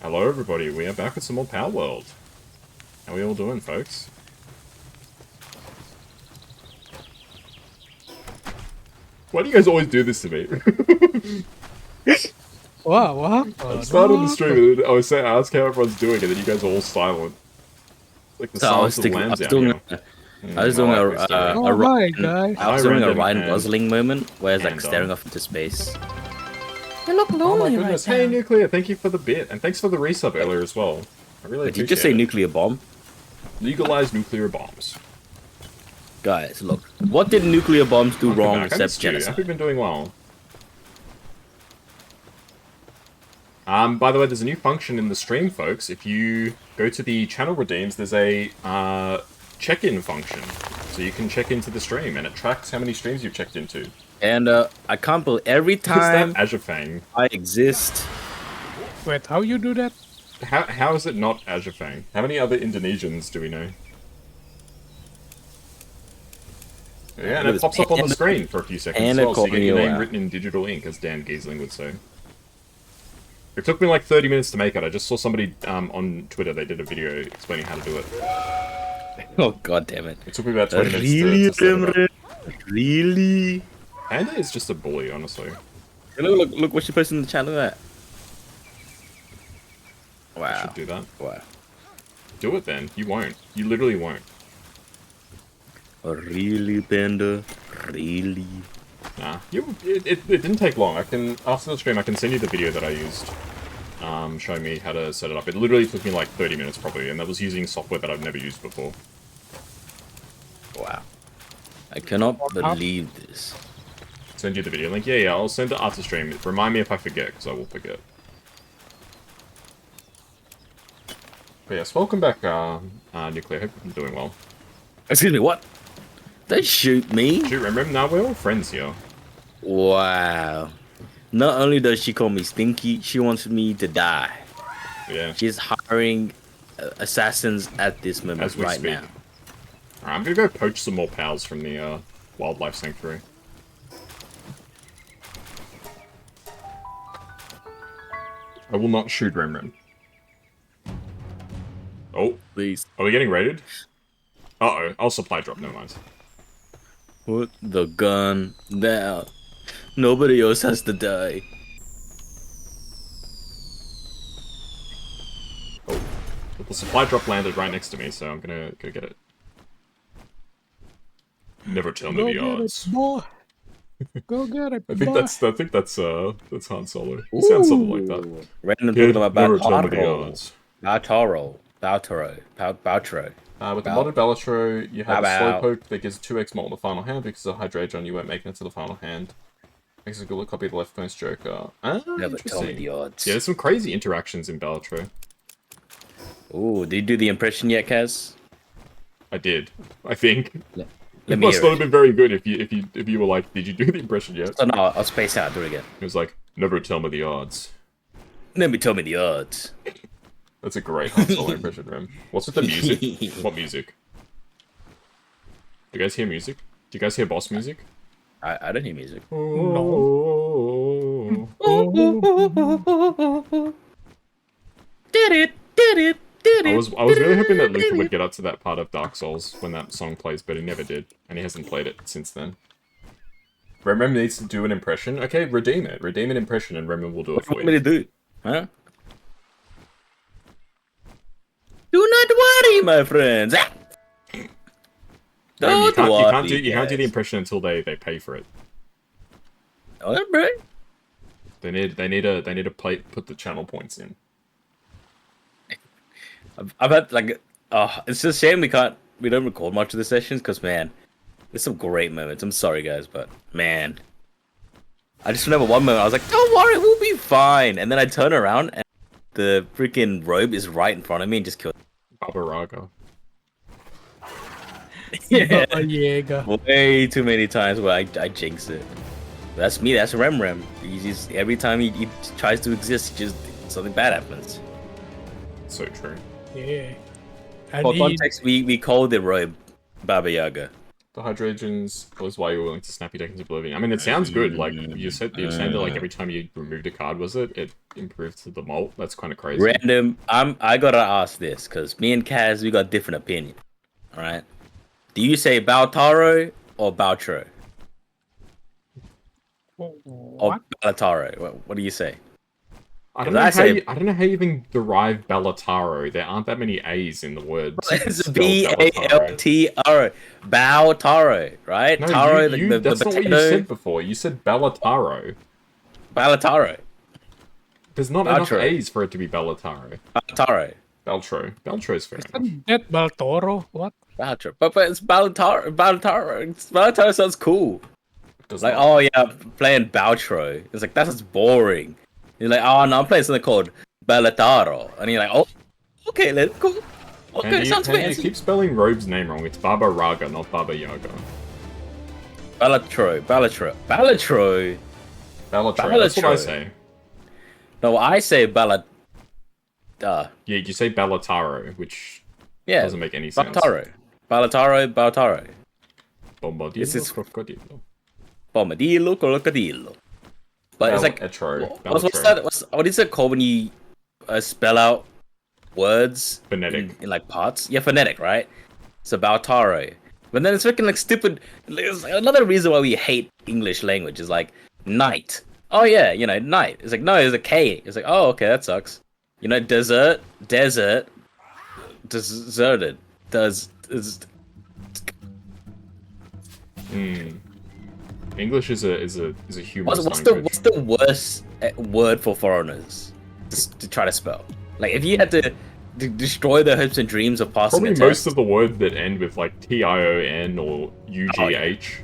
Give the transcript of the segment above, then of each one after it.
Hello everybody, we are back with some more Palworld. How are we all doing, folks? Why do you guys always do this to me? What? I started the stream and I was saying, I asked how everyone's doing, and then you guys are all silent. Like the silence of the lambs out here. I was doing a Ryan Gosling moment where I was like and, staring off into space. You look Oh lonely my goodness, right hey now. Nuclear, thank you for the bit, and thanks for the resub earlier as well. I really Did you appreciate just say it. nuclear bomb? Legalize nuclear bombs. Guys, look. What did nuclear bombs do Welcome wrong back. I except missed you. I hope genocide? you've been doing well. By the way, there's a new function in the stream, folks. If you go to the channel redeems, there's a check-in function. So you can check into the stream, and it tracks how many streams you've checked into. And I can't believe every time Azurefang? I exist. Wait, how you do that? How is it not Azurefang? How many other Indonesians do we know? Yeah, and it pops up on the screen for a few seconds as well, so you get your name written in digital ink, as Dan Giesling would say. It took me like 30 minutes to make it. I just saw somebody on Twitter, they did a video explaining how to do it. Oh god damn it. It took me about 20 minutes to set it up. Really? Panda is just a bully, honestly. Look what she posted in the channel there. I Wow. should do that. Wow. Do it then. You won't. You literally won't. Really, Panda? Really? Nah. It didn't take long. After the stream, I can send you the video that I used. Showing me how to set it up. It literally took me like 30 minutes probably, and that was using software that I've never used before. Wow. I cannot believe this. Send you the video link. Yeah, I'll send it after stream. Remind me if I forget, because I will forget. But yes, welcome back, Nuclear. Hope you're doing well. Excuse me, what? They shoot me? Shoot, remember? Now we're all friends here. Wow. Not only does she call me stinky, she wants me to die. Yeah. She's hiring assassins at this moment right now. Alright, I'm gonna go poach some more pals from the wildlife sanctuary. I will not shoot Remren. Oh, Please. are we getting raided? Uh-oh, I'll supply drop, never mind. Put the gun down. Nobody else has to die. Oh, the supply drop landed right next to me, so I'm gonna go get it. Never tell me the odds. Go get it, I think that's Han Solo. He Ooh. sounds something like that. Random talking about Never tell me the Palworld. odds. Bautaro. With the modded Balatro, you have a Bow. Slowpoke that gives 2x more on the final hand because of Hydreigon, you won't make it to the final hand. Makes a good copy of the left coast Joker. Never tell me the odds. Yeah, there's some crazy interactions in Balatro. Ooh, did you do the impression yet, Kaz? I did, I think. Let It me must hear not it. have been very good if you were like, did you do the impression yet? So no, I'll space out. Do it again. It was like, never tell me the odds. Let me tell me the odds. That's a great Han Solo impression, Rem. What's with the music? What music? Do you guys hear music? Do you guys hear boss music? I don't hear music. No. I was really hoping that Luther would get up to that part of Dark Souls when that song plays, but he never did, and he hasn't played it since then. Rem needs to do an impression. Okay, redeem it. Redeem an impression, and Rem will do it for What do you you. want me to do? Huh? Do not worry, my friends. Rem, you Don't worry, can't do the guys. impression until they pay for it. Okay, bro. They need to put the channel points in. I've had like, it's just a shame we don't record much of the sessions because man, there's some great moments. I'm sorry guys, but man, I just remember one moment I was like, don't worry, we'll be fine, and then I turn around and the freaking robe is right in front of me and just killed. Babaraga. Yeah, Yeah. way too many times where I jinx it. That's me. That's Rem. He just every time he tries to exist, just something bad happens. So true. Yeah. For context, we call the robe Baba Yaga. The hydrogens was why you were willing to snap your deck into oblivion. I mean, it sounds good. Like you said, you're saying that like every time you removed a card, was it improved the mult? That's kind of crazy. Random. I gotta ask this because me and Kaz we got different opinions. All right. Do you say Baltaro or Baltro? Or What? Balataro? What do you say? I don't know how you even derive Balataro. There aren't that many A's in the word. It's B-A-L-T-R-O. Baltaro, right? No, Taro, that's not what you said before. You said Balataro. Balataro. There's not enough A's for it to be Balataro. Balataro. Beltro's fair enough. Isn't that Baltoro? What? Baltro. But it's Balataro. Balataro sounds cool. Does like, not. oh yeah, playing Baltro. It's like, that's just boring. You're like, oh no, I'm playing something called Balataro. And you're like, oh, okay, let's go. Okay, sounds fancy. You keep spelling Robe's name wrong. It's Baba Raga, not Baba Yaga. Balatro. Balatro. That's what I say. No, I say Balat. Yeah, you say Balataro, which doesn't make any sense. Balataro. Bombadillo, crocodilo. Bombadillo, crocodilo. But it's like, what's that? What is it called when you spell out words? Phonetic. In like parts? Yeah, phonetic, right? So Baltaro. But then it's freaking like stupid. It's like another reason why we hate English language is like night. Oh yeah, you know, night. It's like, no, there's a K. It's like, oh, okay, that sucks. You know, deserted. English is a humorous what's language. What's the worst word for foreigners to try to spell? Like, if you had to destroy the hopes and dreams of passing probably a most test, of the words that end with like TION or UGH.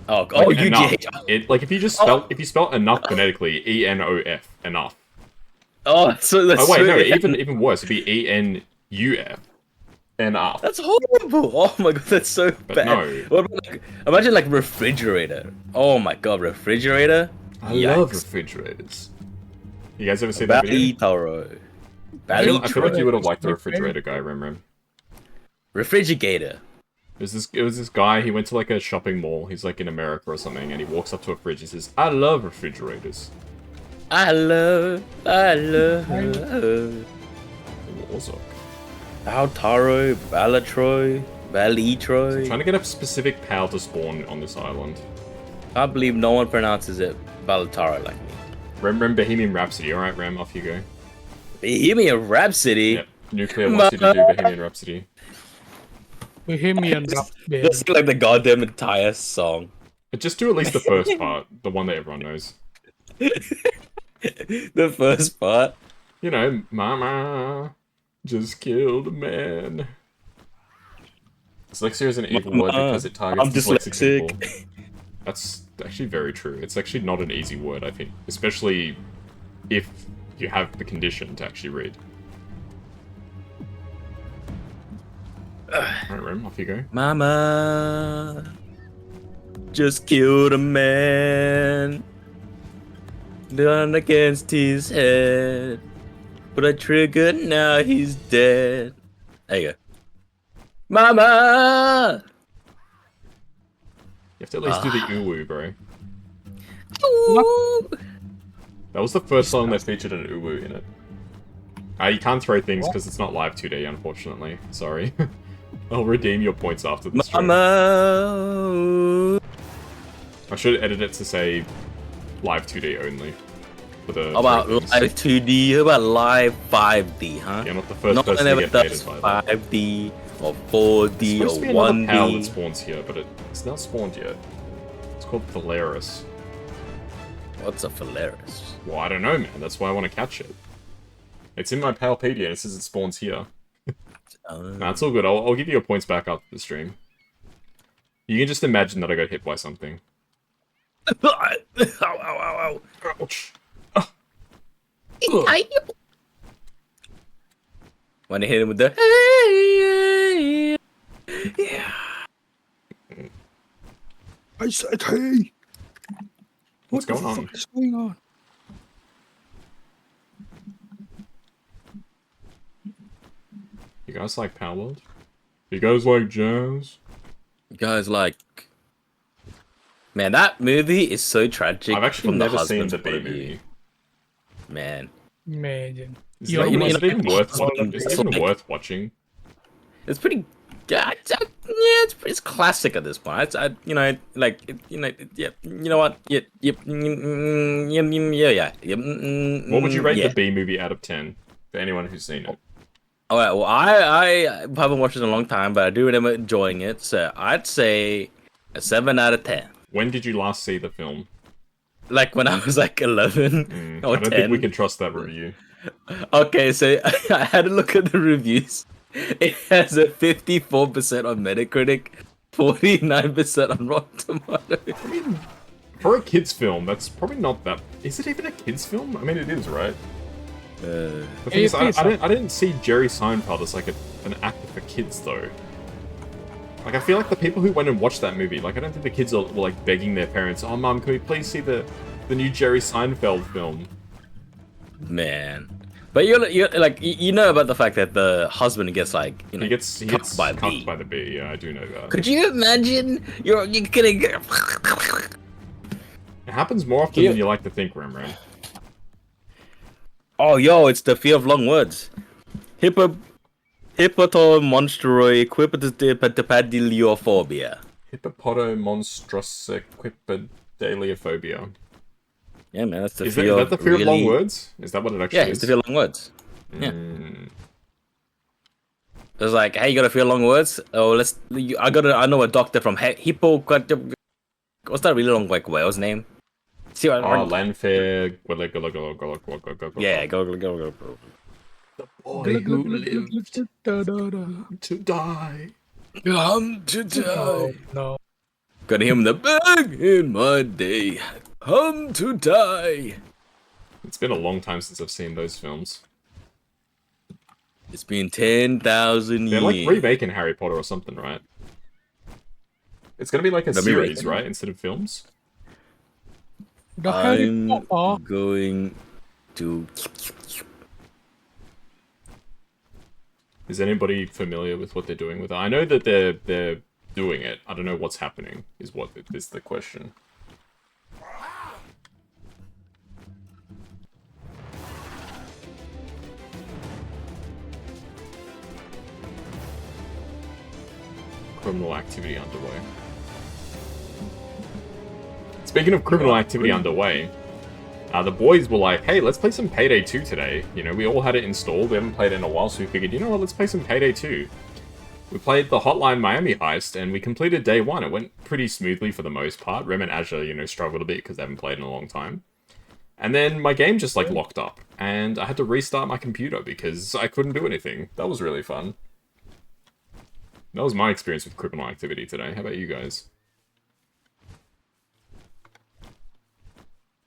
UGH. Like if you spell enough phonetically, ENOF, enough. Oh, so that's even worse, it'd be ENUF. Enough. That's horrible. Oh my god, that's so bad. No. What about, like, imagine like refrigerator. Oh my god, refrigerator. I love refrigerators. You guys ever seen that video? I feel like you would have liked the refrigerator guy, Rem. Refrigerator. It was this guy, he went to like a shopping mall, he's like in America or something, and he walks up to a fridge, he says, I love refrigerators. I love. Also. Baltaro, Balatro, Balitro. I'm trying to get a specific pal to spawn on this island. I believe no one pronounces it Balataro like me. Rem Bohemian Rhapsody, alright Rem, off you go. Bohemian Rhapsody? Yep, Nuclear wants you to do Bohemian Rhapsody. Bohemian Rhapsody. Just like the goddamn entire song. But just do at least the first part, the one that everyone knows. The first part? You know, Mama just killed a man. Dyslexia is an evil word because it targets dyslexic people. That's actually very true. It's actually not an easy word, I think. Especially if you have the condition to actually read. Alright, Rem, off you go. Mama just killed a man. Done against his head. But I triggered, now he's dead. There you go. Mama! You have to at least do the uwu, bro. Ooh. That was the first song that featured an uwu in it. You can't throw things because it's not live 2D, unfortunately. Sorry. I'll redeem your points after the stream. Mama! I should edit it to say live 2D only. How about live 2D? How about live 5D, huh? Yeah, not the first person to get hated by that. 5D or 4D or 1D. Pal that spawns here, but it's not spawned yet. It's called Polaris. What's a Polaris? Well, I don't know, man. That's why I want to catch it. It's in my Palpedia, and it says it spawns here. Nah, it's all good. I'll give you your points back after the stream. You can just imagine that I got hit by something. Ow, ow, ow, ow. Ouch. Want to hit him with the yeah. I said, hey. What's going on? What is going on? You guys like Palworld? You guys like jazz? Guys, like, man, that movie is so tragic. I've actually from the never seen husband's the point B of view. movie. Man, Imagine. Is You're it, is it watching even worth? Palworld. Is it even worth watching? it's pretty. Yeah, it's classic at this point. It's, you know, like, yeah, you know what? Yeah, yeah, What would you rate yeah. the B movie out of 10 for anyone who's seen it? All right. Well, I haven't watched it in a long time, but I do remember enjoying it. So I'd say a 7 out of 10. When did you last see the film? Like when I was like 11 or I don't 10. think we can trust that review. Okay, so I had a look at the reviews. It has a 54% on Metacritic, 49% on Rotten Tomatoes. I mean, for a kids' film, that's probably not that. Is it even a kids' film? I mean, it is, right? The thing is, I didn't see Jerry Seinfeld as like an actor for kids, though. Like, I feel like the people who went and watched that movie, like, I don't think the kids were like begging their parents, "Oh, Mum, can we please see the new Jerry Seinfeld film?" Man. But you're like, you know about the fact that the husband gets like, you know, He gets cucked by cucked B. by the bee. Yeah, I do know that. Could you imagine? You're getting. It happens more often than you like to think, Remran. Oh, yo, it's the fear of long words. Hippopotomonstroi-quipediliophobia. Hippopotomonstrosquipedaliophobia. Yeah, man, that's the Is fear. that the fear really... of long words? Is that what it actually Yeah, is? it's the fear of long words. Yeah. It's like, hey, you got a fear of long words? Oh, I know a doctor from Hippo. What's that really long like whale's name? See what? Lanfair. Yeah, go. The boy who lived to die. Come to die. No. Got him the bag in my day. Come to die. It's been a long time since I've seen those films. It's been 10,000 years. They're like remaking Harry Potter or something, right? It's gonna be like a series, right? Instead of films? The Harry I'm Potter. going to... Is anybody familiar with what they're doing with it? I know that they're doing it. I don't know what's happening, is the question. Criminal activity underway. Speaking of criminal activity underway, the boys were like, hey, let's play some Payday 2 today. You know, we all had it installed. We haven't played it in a while, so we figured, you know what, let's play some Payday 2. We played the Hotline Miami heist, and we completed day 1. It went pretty smoothly for the most part. Rem and Azure, you know, struggled a bit because they haven't played in a long time. And then my game just, like, locked up. And I had to restart my computer because I couldn't do anything. That was really fun. That was my experience with criminal activity today. How about you guys?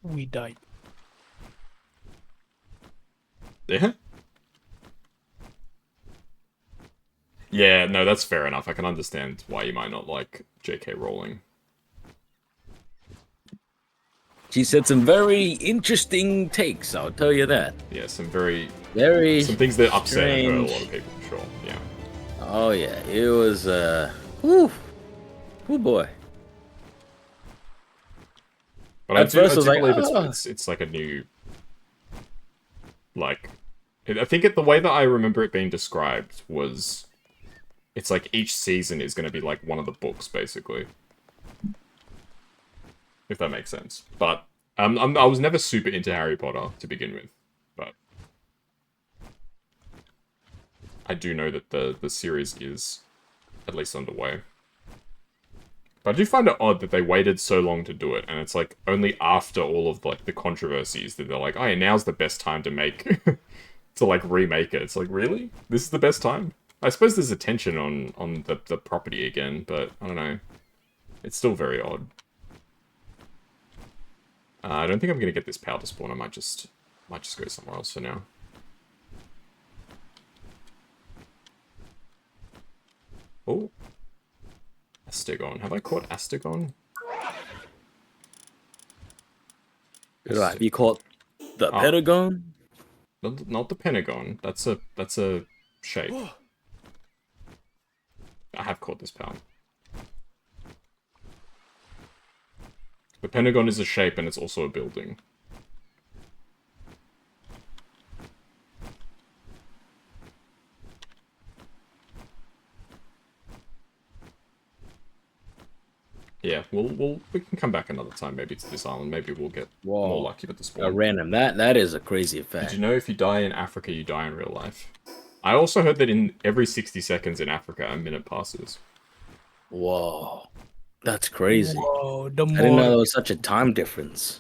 We died. Yeah? Yeah, no, that's fair enough. I can understand why you might not like J.K. Rowling. She said some very interesting takes, I'll tell you that. Yeah, some Very some things that upset strange. and hurt a lot of people, sure. Yeah. Oh yeah, it was whew. Oh boy. But At first I was like, believe it's like a new, like, I think the way that I remember it being described was, it's like each season is going to be like one of the books, basically. If that makes sense. But I was never super into Harry Potter to begin with, but I do know that the series is at least underway. But I do find it odd that they waited so long to do it, and it's like only after all of like the controversies that they're like, oh yeah, now's the best time to make to like remake it. It's like, really? This is the best time? I suppose there's attention on the property again, but I don't know. It's still very odd. I don't think I'm gonna get this powder spawn. I might just go somewhere else for now. Oh. Astegon. Have I caught Astegon? Have you caught the Pentagon? Not the Pentagon. That's a shape. I have caught this pal. The pentagon is a shape and it's also a building. Yeah, we can come back another time maybe to this island. Maybe we'll get more lucky with the spawn. Random. That is a crazy effect. Did you know if you die in Africa, you die in real life? I also heard that in every 60 seconds in Africa, a minute passes. Whoa. That's crazy. Whoa, I didn't know there was such a time difference.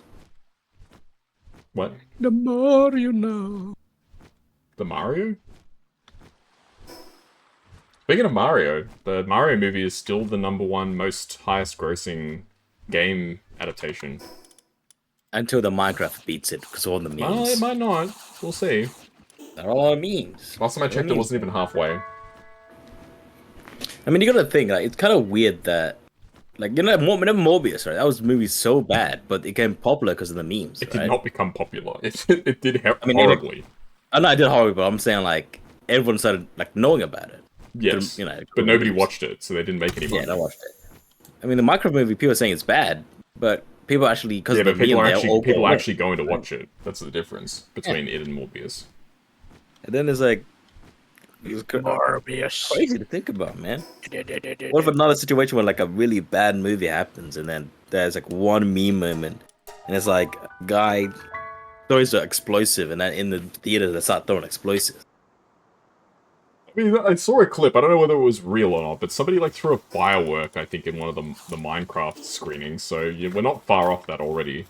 What? The more you know. The Mario? Speaking of Mario, the Mario movie is still the #1 most highest grossing game adaptation. Until the Minecraft beats it, because all the memes. Well, it might not. We'll see. They're all memes. Last time I checked, it wasn't even halfway. I mean, you gotta think, like, it's kind of weird that, like, you know, Morbius, right? That was movie so bad, but it became popular because of the memes, It right? did not become popular. It did horribly. I know it did horribly, but I'm saying, like, everyone started, like, knowing about it. Yes, You know, but nobody watched it, so they didn't make any money. Yeah, I watched it. I mean, the Minecraft movie, people are saying it's bad, but people actually, because of the people meme, are actually going to watch it. That's the difference between it and Morbius. And then there's like, it's Morbius. crazy to think about, man. What if another situation where like a really bad movie happens, and then there's like one meme moment, and it's like a guy throws an explosive, and then in the theater they start throwing explosives. I mean, I saw a clip. I don't know whether it was real or not, but somebody like threw a firework, I think, in one of the Minecraft screenings. So yeah, we're not far off that already.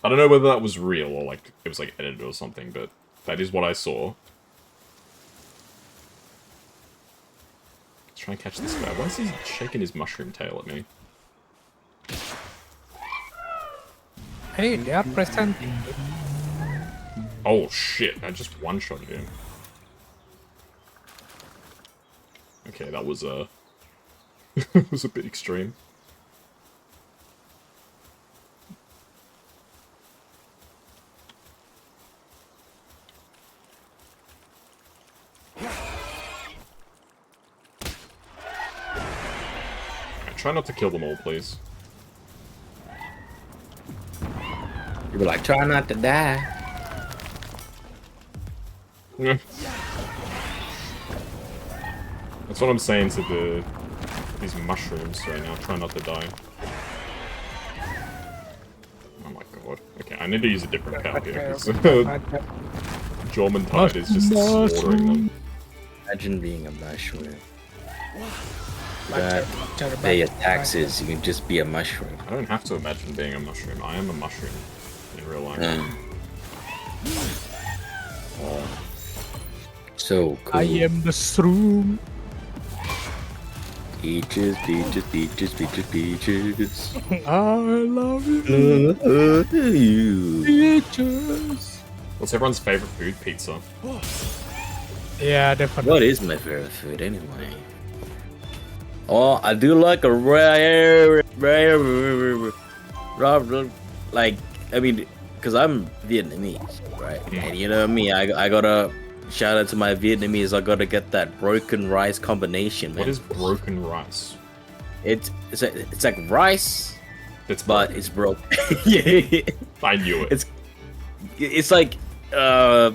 I don't know whether that was real or like it was like edited or something, but that is what I saw. Let's try and catch this guy. Why is he shaking his mushroom tail at me? Hey, they are presenting. Oh shit! I just one-shotted him. Okay, that was was a bit extreme. Alright, try not to kill them all, please. You were like, try not to die. That's what I'm saying to these mushrooms right now. Try not to die. Oh my god. Okay, I need to use a different power here. Jorman Tide is just slaughtering them. Imagine being a mushroom. Pay your taxes, you can just be a mushroom. I don't have to imagine being a mushroom. I am a mushroom in real life. So cool. I am the shroom. Peaches, peaches, peaches, peaches, peaches. I love you. Peaches. What's everyone's favorite food? Pizza. Yeah, definitely. What is my favorite food anyway? Oh, I do like a rare, like, I mean, because I'm Vietnamese, right? And you know me, I gotta shout out to my Vietnamese. I gotta get that broken rice combination, man. What is broken rice? It's like rice, but it's broken. Yeah, I knew it. It's like how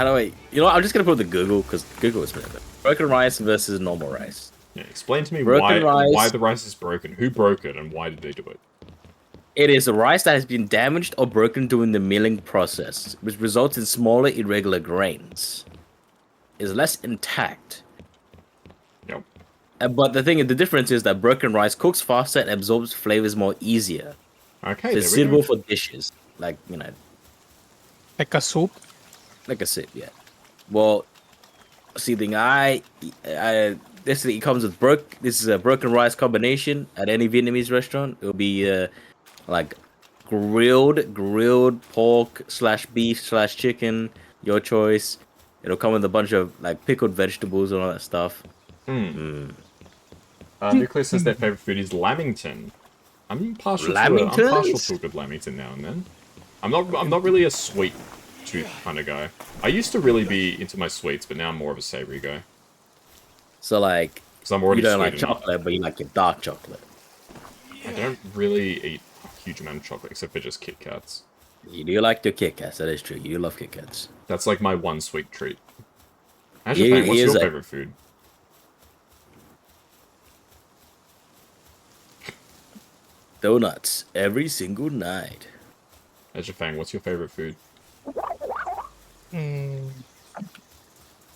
do I? You know, I'm just gonna put the Google because Google is better. Broken rice versus normal rice. Yeah, explain to me Broken rice. why the rice is broken. Who broke it and why did they do it? It is a rice that has been damaged or broken during the milling process, which results in smaller, irregular grains. It's less intact. Yep. But the difference is that broken rice cooks faster and absorbs flavors more easier. Okay, So it's suitable for dishes, like, you know, Like a soup. like a sip, yeah. Well, see, the thing it comes with this is a broken rice combination at any Vietnamese restaurant. It'll be like grilled pork / beef / chicken, your choice. It'll come with a bunch of like pickled vegetables and all that stuff. Nuclear says their favorite food is lamington. I'm partial to a good lamington now and then. I'm not really a sweet tooth kind of guy. I used to really be into my sweets, but now I'm more of a savory guy. So like, I'm already you don't sweet like chocolate, but you like your dark chocolate. don't really eat a huge amount of chocolate except for just Kit Kats. You do like your Kit Kats, that is true. You love Kit Kats. That's like my one sweet treat. Azurefang, what's your favorite food? Donuts every single night. Azurefang, what's your favorite food?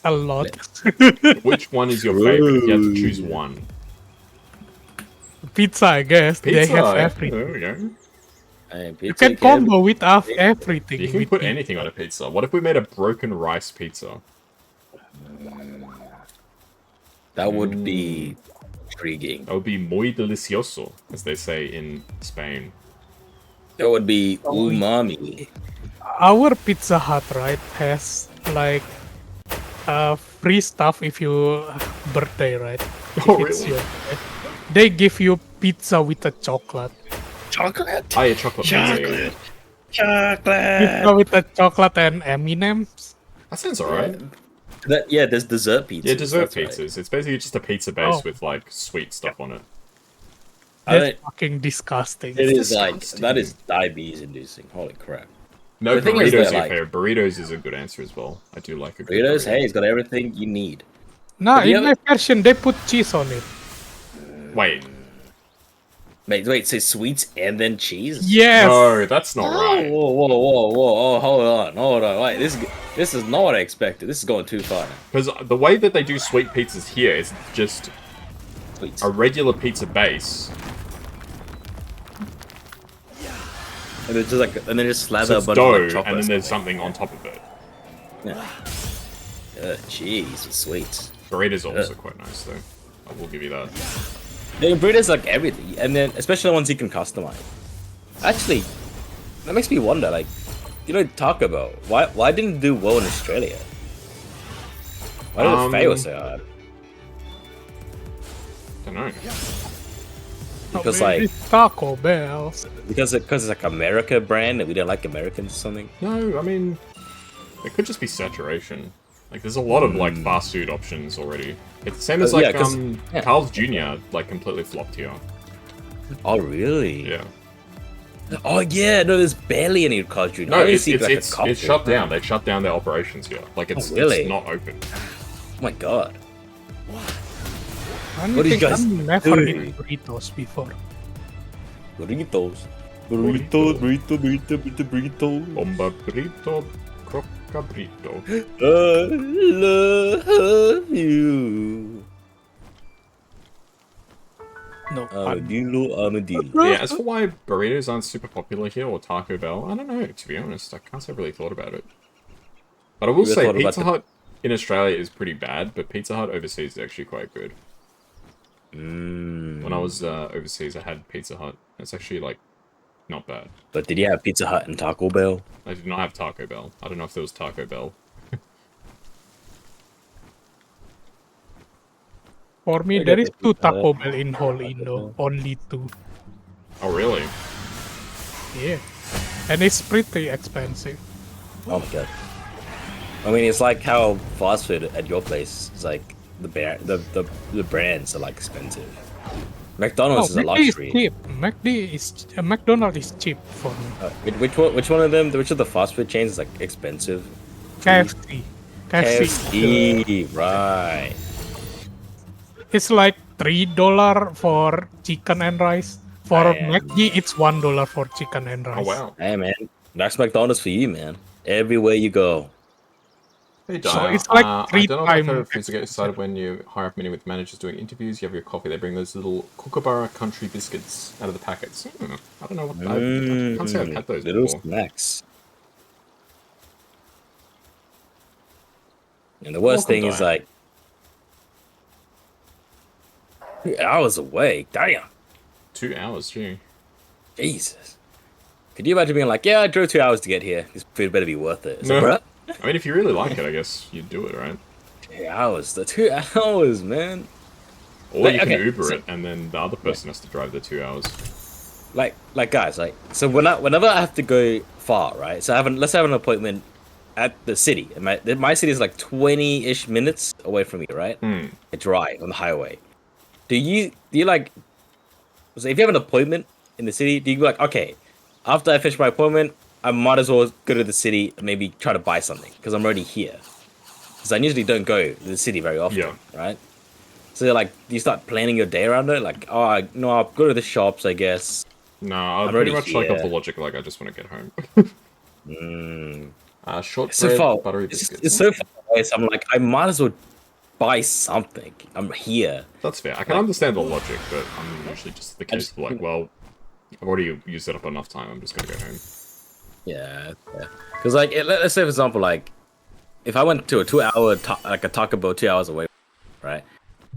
A lot. Which one is your favorite if you had to choose one? Pizza, I guess. Pizza. They have everything. There we go. Hey, You can combo with everything. You can put anything on a pizza. What if we made a broken rice pizza? That would be intriguing. That would be muy delicioso, as they say in Spain. That would be umami. Our Pizza Hut, right, has like free stuff if you birthday, right? Oh, If it's really? your birthday. They give you pizza with a chocolate. Chocolate. Oh, yeah, chocolate. Chocolate. Pizza. Chocolate. Pizza with a chocolate and M&M's. That sounds alright. Yeah, there's dessert pizzas. Yeah, dessert that's right. pizzas. It's basically just a pizza base Oh. with like sweet stuff on it. That's fucking disgusting. It is disgusting. that is diabetes inducing. Holy crap. No, The thing burritos is are that, your like- favorite. Burritos is a good answer as well. I do like a good Burritos, burrito. hey, it's got everything you need. No, Have you in my version they put cheese on it. Wait, Wait, say sweets and then cheese? Yes. no, that's not Oh, right. whoa. Oh, hold on. Wait, this is not what I expected. This is going too far now. Because the way that they do sweet pizzas here is just Sweets. a regular pizza base. And it's just like, and then just slather So a it's bunch dough, of like, chocolate. and then there's something on top of it. Yeah. Cheese with sweets. Burritos are also quite nice, though. I will give you that. The burritos like everything, and then especially the ones you can customize. Actually, that makes me wonder, like, you know, Taco Bell. Why didn't it do well in Australia? Why did it fail so hard? I don't know. Because Oh, like, it's Taco Bell. because it's like America brand, and we don't like Americans or something. No, I mean, it could just be saturation. Like, there's a lot of like fast food options already. It's the same as like Yeah, 'cause- yeah. Carl's Jr. like completely flopped here. Oh really? Yeah, Oh yeah, no, there's barely any Carl's Jr. I no, only it's see, like, a it's couple. shut down. They shut down their operations here. Like it's really? it's not open. Oh my god. I What do you think guys I've never do? eaten burritos before. Burritos. Burrito. Bomba burrito, croca burrito. I love you. No, Armadillo. Yeah, as for why burritos aren't super popular here or Taco Bell, I don't know. To be honest, I can't say I've really thought about it. But I will You ever say thought about Pizza Hut in Australia is pretty bad, but Pizza Hut overseas is actually quite good. When I was overseas, I had Pizza Hut. It's actually like not bad. But did you have Pizza Hut and Taco Bell? I did not have Taco Bell. I don't know if there was Taco Bell. For me, there is 2 Taco Bell in whole Indo. Only 2. Oh really? Yeah. And it's pretty expensive. Oh my god. I mean, it's like how fast food at your place is like the brands are like expensive. McDonald's is a McD luxury. is cheap. McDonald's is cheap for me. Which one of them? Which of the fast food chains is like expensive? KFC. KFC, right? It's like $3 for chicken and rice. For Damn. McD, it's $1 for chicken and rice. Oh wow. Hey man, that's McDonald's for you, man. Everywhere you go. Hey, So Daya, it's like I 3 don't know if times foods to get excited when you hire up meeting with managers doing interviews. You have your coffee. They bring those little Kookaburra country biscuits out of the packets. I don't know what I can't say I've had those little before. snacks. And the worst Welcome, thing is Diane. like 3 hours away. Damn. 2 hours, gee. Jesus. Could you imagine being like, yeah, I drove 2 hours to get here. This food better be worth it. It's like, No. "Bruh, I mean, if you really like it, I guess you'd do it, right? 2 hours. The 2 hours, man. Or Like, you can okay, Uber so- it, and then the other person has to drive the 2 hours. Like guys, like, so whenever I have to go far, right? So let's have an appointment at the city. And my city is like 20-ish minutes away from me, right? I drive on the highway. Do you like So if you have an appointment in the city, do you be like, okay, after I finish my appointment, I might as well go to the city and maybe try to buy something because I'm already here. Because I usually don't go to the city very often, right? So like, do you start planning your day around it? Like, oh, no, I'll go to the shops, I guess. No, I'm pretty much like of the logic, like I just want to get home. Shortbread, so far, buttery biscuits. It's so far away, so I'm like, I might as well buy something. I'm here. That's fair. I can understand the logic, but I'm usually just the case of like, well, I've already used it up enough time. I'm just gonna go home. Yeah. Because like, let's say for example, like, if I went to a 2-hour like a Taco Bell 2 hours away, right?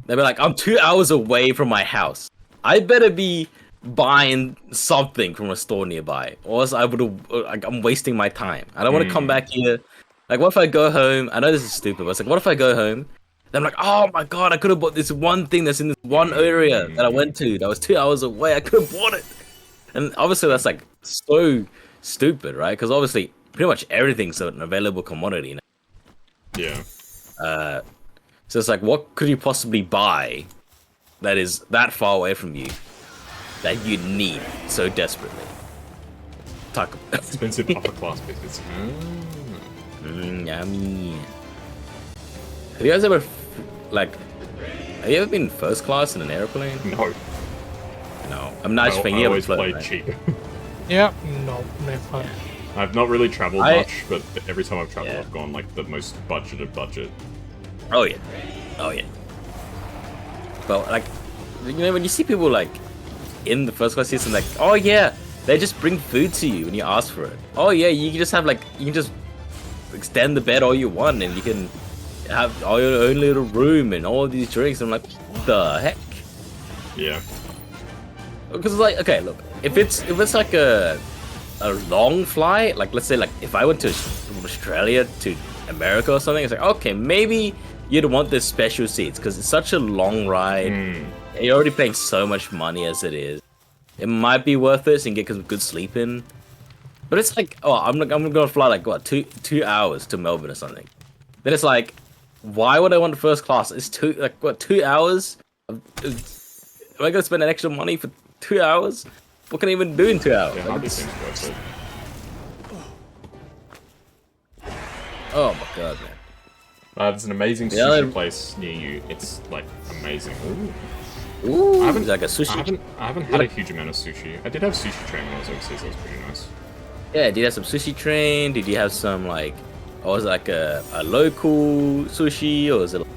They'd be like, I'm 2 hours away from my house. I better be buying something from a store nearby, or else I'm wasting my time. I don't want to come back here. Like, what if I go home? I know this is stupid, but it's like, what if I go home? Then I'm like, oh my god, I could have bought this one thing that's in this one area that I went to that was 2 hours away. I could have bought it. And obviously that's like so stupid, right? Because obviously pretty much everything's an available commodity now. Yeah. So it's like, what could you possibly buy that is that far away from you that you need so desperately? Taco Bell. Expensive upper class biscuits. Yummy. Have you guys ever, like, have you ever been first class in an airplane? No. No. I'm not just I always played cheap. Yeah, no, never. I've not really traveled much, but every time I've traveled, I've gone like the most budgeted budget. Oh yeah. But like, you know, when you see people like in the first class seats and like, oh yeah, they just bring food to you when you ask for it. Oh yeah, you can just have like, you can just extend the bed all you want and you can have all your own little room and all these drinks. I'm like, what the heck? Yeah. Because like, okay, look, if it's like a long flight, like let's say like if I went to from Australia to America or something, it's like, okay, maybe you'd want the special seats because it's such a long ride. You're already paying so much money as it is. It might be worth it and get some good sleep in. But it's like, oh, I'm gonna fly like what, two hours to Melbourne or something. Then it's like, why would I want the first class? It's 2 hours? Am I gonna spend an extra money for 2 hours? What can I even do in 2 hours? Yeah, hardly seems worth it. Oh my god, man. There's an amazing sushi place near you. It's like amazing. Ooh, I haven't like a sushi. I haven't had a huge amount of sushi. I did have Sushi Train when I was overseas. That was pretty nice. Yeah, did you have some Sushi Train? Did you have some like, or was it like a local sushi, or was it like,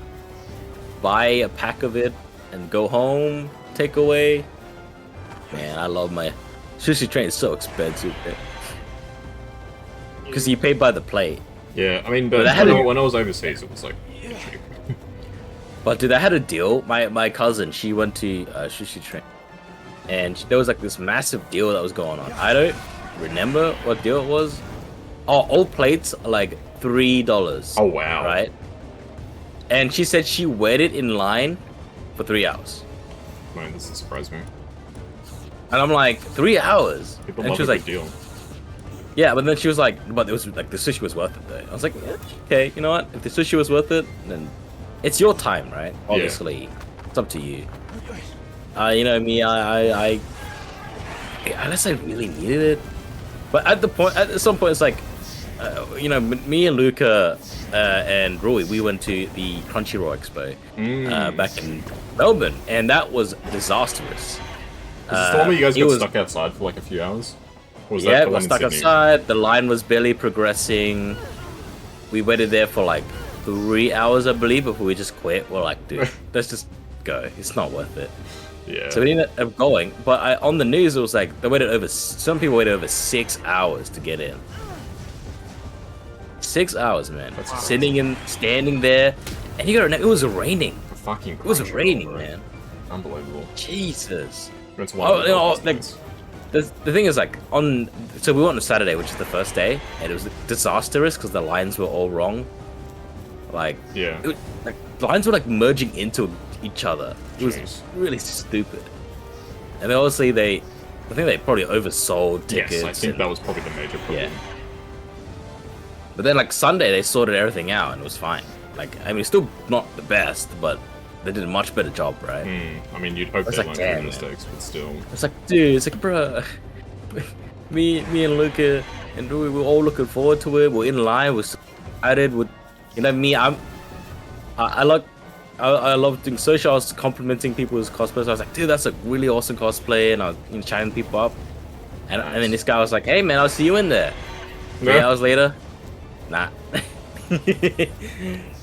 buy a pack of it and go home, take away? Man, I love my Sushi Train. Is so expensive because you pay by the plate. Yeah, I mean, but when I was overseas, it was like cheap. But dude, I had a deal. My cousin, she went to Sushi Train, and there was like this massive deal that was going on. I don't remember what deal it was. Oh, all plates are like $3. Oh wow! Right? And she said she waited in line for 3 hours. Man, this surprised me. And I'm like, 3 hours? People and love she was a like, good deal. yeah, but then she was like, but it was like the sushi was worth it though. I was like, yeah, okay, you know what? If the sushi was worth it, then it's your time, right? Obviously, it's up to you. You know me, I unless I really needed it. But at some point, it's like, you know, me and Luca and Rui, we went to the Crunchyroll Expo back in Melbourne, and that was disastrous. Is this the one where you guys got stuck outside for like a few hours? Or was yeah, that we got stuck outside. The line was barely progressing. We waited there for like 3 hours, I believe, before we just quit. We're like, dude, let's just go. It's not worth it. Yeah. So we ended up going, but on the news it was like some people waited over 6 hours to get in. 6 hours, man. That's Standing there, and you gotta know it was raining. Fucking. It was raining, man. Unbelievable. Jesus. That's the thing is, like, so we went on Saturday, which is the first day, and it was disastrous because the lines were all wrong. Like, yeah, the lines were like merging into each other. It was really stupid. And then obviously I think they probably oversold tickets. Yes, I think that was probably the major problem. Yeah. But then like Sunday they sorted everything out and it was fine. Like, I mean, it's still not the best, but they did a much better job, right? I mean, you'd hope they learned from mistakes, but still. It's like, dude, it's like, bruh, me and Luca, and we were all looking forward to it. We're in line. We're so excited. With, you know, me, I love doing social. I was complimenting people's cosplays. I was like, dude, that's a really awesome cosplay, and I was chatting people up. And then this guy was like, hey man, I'll see you in there. 3 hours later, nah.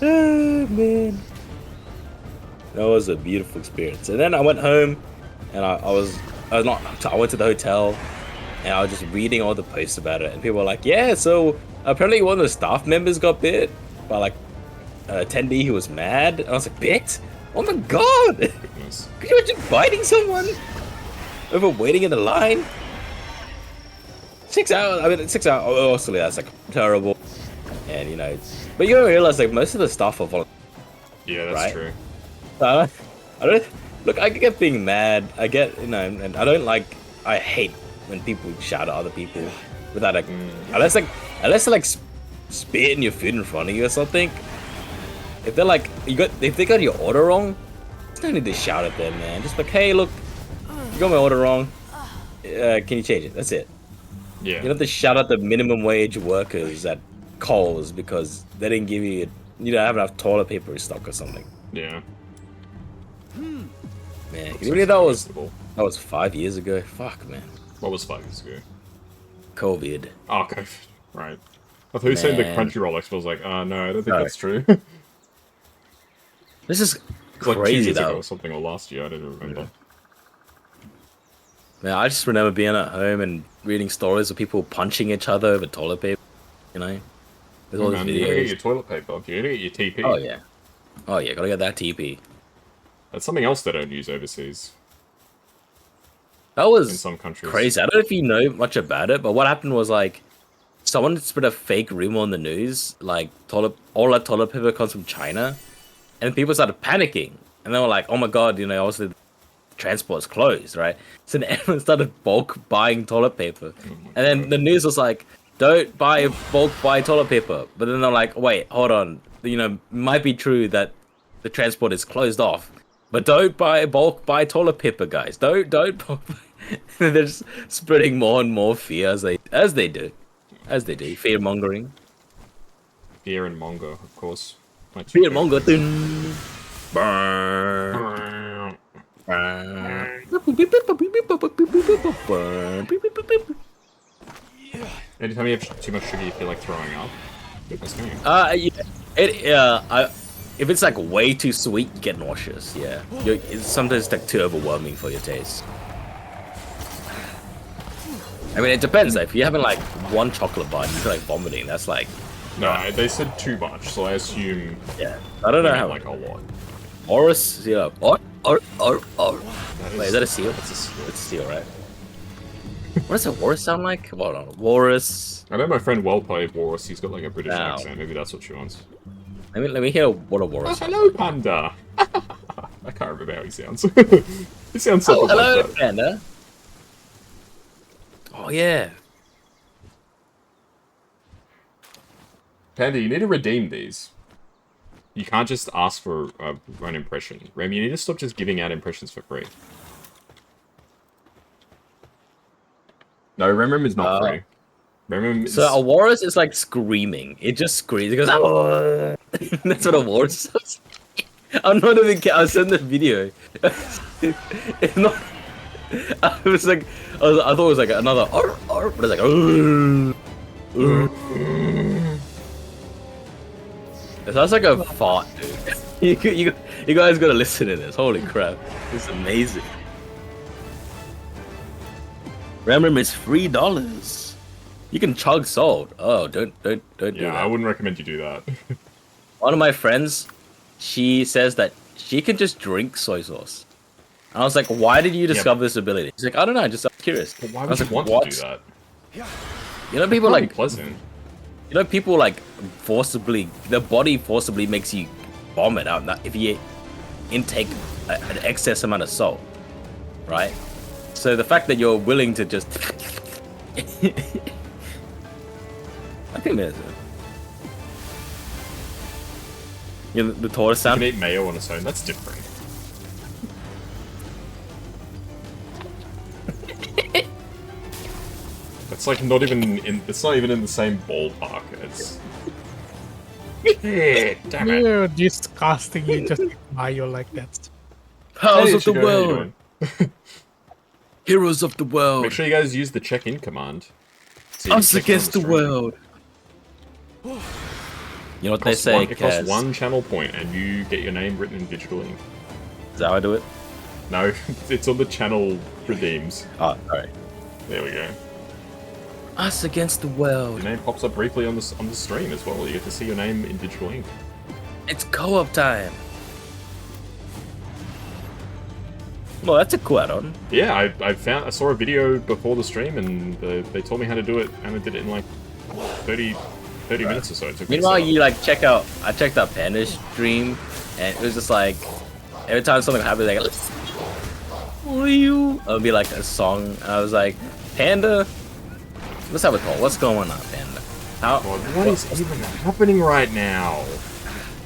Oh man, that was a beautiful experience. And then I went home, and I went to the hotel, and I was just reading all the posts about it, and people were like, yeah, so apparently one of the staff members got bit by like an attendee who was mad. And I was like, bit? Oh my god! Could you imagine biting someone over waiting in the line? 6 hours. I mean, 6 hours. Obviously, that's like terrible. And you know, but you don't realize like most of the staff are volunteers. Yeah, that's right? true. I don't look. I get being mad. I get, you know, and I don't like. I hate when people shout at other people without like, unless they like spit in your food in front of you or something. If they're like, if they got your order wrong, there's no need to shout at them, man. Just like, hey, look, you got my order wrong. Can you change it? That's it. Yeah. You don't have to shout at the minimum wage workers at Coles because they didn't give you don't have enough toilet paper in stock or something. Yeah. Man, can you believe that was 5 years ago? Fuck, man. What was 5 years ago? COVID. Oh, okay. Right. I thought you said the Crunchyroll Expo. I was like, no, I don't think that's true. This is like crazy 2 years though. ago or something, or last year. I don't remember. Yeah. Man, I just remember being at home and reading stories of people punching each other over toilet paper. You know, there's all these videos. You gotta get your toilet paper. You gotta get your TP. Oh yeah. Oh yeah, gotta get that TP. That's something else they don't use overseas. That was in some countries. Crazy. I don't know if you know much about it, but what happened was like someone spread a fake rumor on the news, like all that toilet paper comes from China, and people started panicking, and they were like, "Oh my god, you know, obviously the transport's closed, right?" So then everyone started bulk buying toilet paper, and then the news was like, "Don't buy toilet paper," but then they're like, "Wait, hold on, you know, it might be true that the transport is closed off." But don't buy toilet paper, guys. Don't. They're just spreading more and more fear as they do. Fear mongering. Fear and monger, of course. Fear monger. Anytime you have too much sugar, you feel like throwing up. That's game. If it's like way too sweet, you get nauseous. Yeah, it's sometimes like too overwhelming for your taste. I mean, it depends. If you're having like one chocolate bar and you feel like vomiting, that's like. No, they said too much, so I assume. Yeah, I don't know how. Like a lot. Horus, yeah. Wait, is that a seal? That's a seal. It's a seal, right? What does a Horus sound like? Hold on, Horus. I know my friend well played Horus. He's got like a British accent. Maybe that's what she wants. Let me hear what a Horus. Oh, hello, Panda. I can't remember how he sounds. He sounds something hello, like that. Panda. Oh yeah. Panda, you need to redeem these. You can't just ask for an impression. Rem, you need to stop just giving out impressions for free. No, Rem is not free. Rem is... So a walrus is like screaming. It just screams. It goes, oh. That's what a walrus does. I'm not even kidding. I'll send the video. It's not... I was like... I thought it was like another... but it's like... It sounds like a fart, dude. You guys gotta listen to this. Holy crap. It's amazing. Remember, it's $3. You can chug salt. Oh, don't do that. Yeah, I wouldn't recommend you do that. One of my friends, she says that she can just drink soy sauce. And I was like, why did you discover this ability? She's like, I don't know, just curious. But why would you want to do that? You know, people like... pleasant. You know, people like forcibly... The body forcibly makes you vomit out if you intake an excess amount of salt. Right? So the fact that you're willing to just... I think there's the tortoise sound. You can eat mayo on its own. That's different. It's like not even in. It's not even in the same ballpark. It's. Damn it! You're disgusting. You just Mayo like that. Powers Hey, of the Ichigo, how you world. doing? Heroes of the world. Make sure you guys use the check-in command. So you Us can check in on against the stream. world. You know what they say, It costs 1 channel point, and you get your name written in digital ink. Is that how I do it? No, it's on the channel redeems. Oh, alright. There we go. Us against the world. Your name pops up briefly on the stream as well. You get to see your name in digital ink. It's co-op time. Well, that's a cool add-on. Yeah, I saw a video before the stream, and they told me how to do it, and I did it in like 30 minutes or so. It took me to Meanwhile, set up. you like I checked out Panda's stream, and it was just like every time something happened, like, "Oh, you," it would be like a song. And I was like, Panda, let's have a call. What's going on, Panda? How? God, what is even happening right now?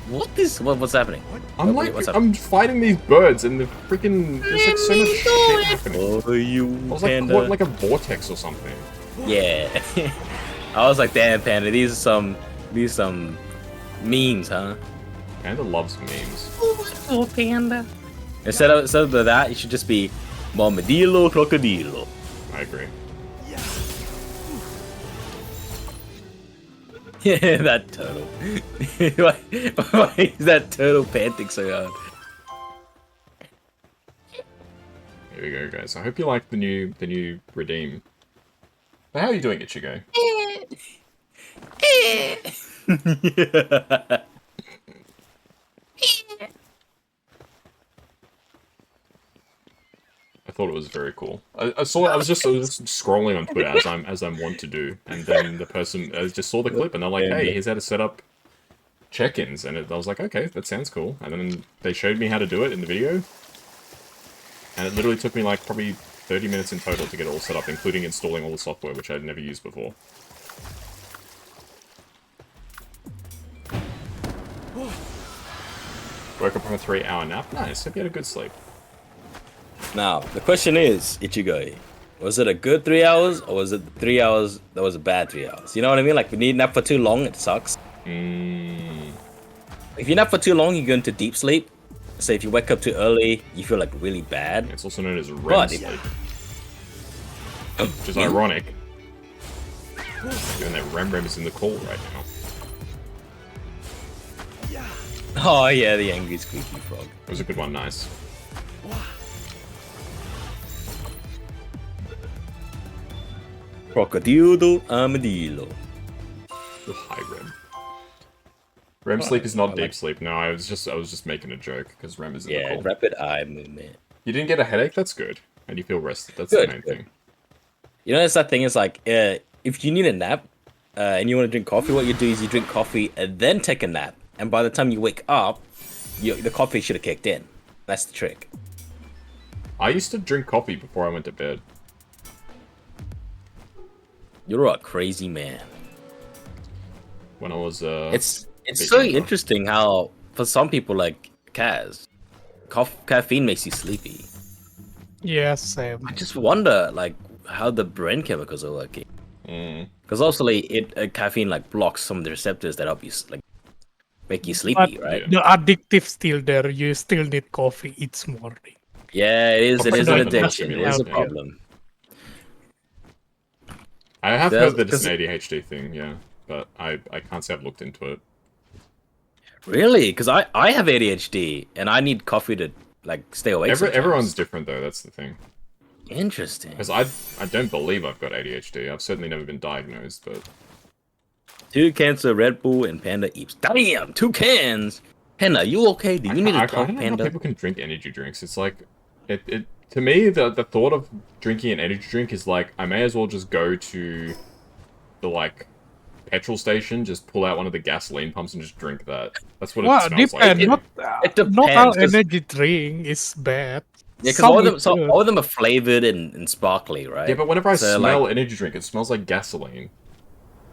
What's happening? I'm What's like, happening? I'm fighting these birds, and the freaking there's like so much shit happening. Oh, you I was like Panda. caught in like a vortex or something. Yeah. I was like, damn, Panda, these are some memes, huh? Panda loves memes. Oh, Panda. Instead of that, it should just be Bombadillo Crocodilo. I agree. Yeah, that turtle. why is that turtle panting so hard? Here we go, guys. I hope you like the new redeem. But how are you doing, Ichigo? I thought it was very cool. I was just scrolling on Twitter as I'm wont to do, and then the person just saw the clip and they're like, "Hey, here's how to set up check-ins," and I was like, "Okay, that sounds cool." And then they showed me how to do it in the video, and it literally took me like probably 30 minutes in total to get it all set up, including installing all the software, which I'd never used before. Woke up from a 3-hour nap. Nice. Hope you had a good sleep. Now, the question is, Ichigo, was it a good 3 hours, or was it 3 hours that was a bad 3 hours? You know what I mean? Like, when you nap for too long, it sucks. If you nap for too long, you go into deep sleep. So if you wake up too early, you feel like really bad. It's also known as REM But sleep. Which is ironic. Given that REM is in the call right now. Oh yeah, the angry squeaky frog. It was a good one, nice. Crocodilo armadillo. Hi, REM. REM sleep is not deep sleep. No, I was just making a joke because REM is in the Yeah, call. rapid eye movement. You didn't get a headache? That's good. And you feel rested. That's Good, the main good. thing. You know, that's that thing is like, if you need a nap, and you want to drink coffee, what you do is you drink coffee and then take a nap. And by the time you wake up, the coffee should have kicked in. That's the trick. I used to drink coffee before I went to bed. You're a crazy man. When I was It's bit so younger. interesting how for some people like Kaz, caffeine makes you sleepy. Yeah, same. I just wonder like how the brain chemicals are working. Because obviously caffeine like blocks some of the receptors that help you like make you sleepy, But right? the addictive still there. You still need coffee each morning. Yeah, it is. It Coffee is an doesn't addiction. It is a stimulate, yeah. problem. I have There's- heard that it's an 'cause- ADHD thing, yeah. But I can't say I've looked into it. Really? Because I have ADHD and I need coffee to like stay awake. sometimes. Everyone's different though, that's the thing. Interesting. Because I don't believe I've got ADHD. I've certainly never been diagnosed, but 2 cans of Red Bull and Panda eats. Damn, 2 cans. Panda, you okay? Do you need I to talk, don't know how Panda? people can drink energy drinks. It's like it to me the thought of drinking an energy drink is like I may as well just go to the like petrol station, just pull out one of the gasoline pumps and just drink that. That's what Well, it smells depend. like. It Not all depends, 'cause- energy drink is bad. Yeah, because Some all of them, is so good. all of them are flavored and sparkly, right? Yeah, but whenever I So, smell like, energy drink, it smells like gasoline.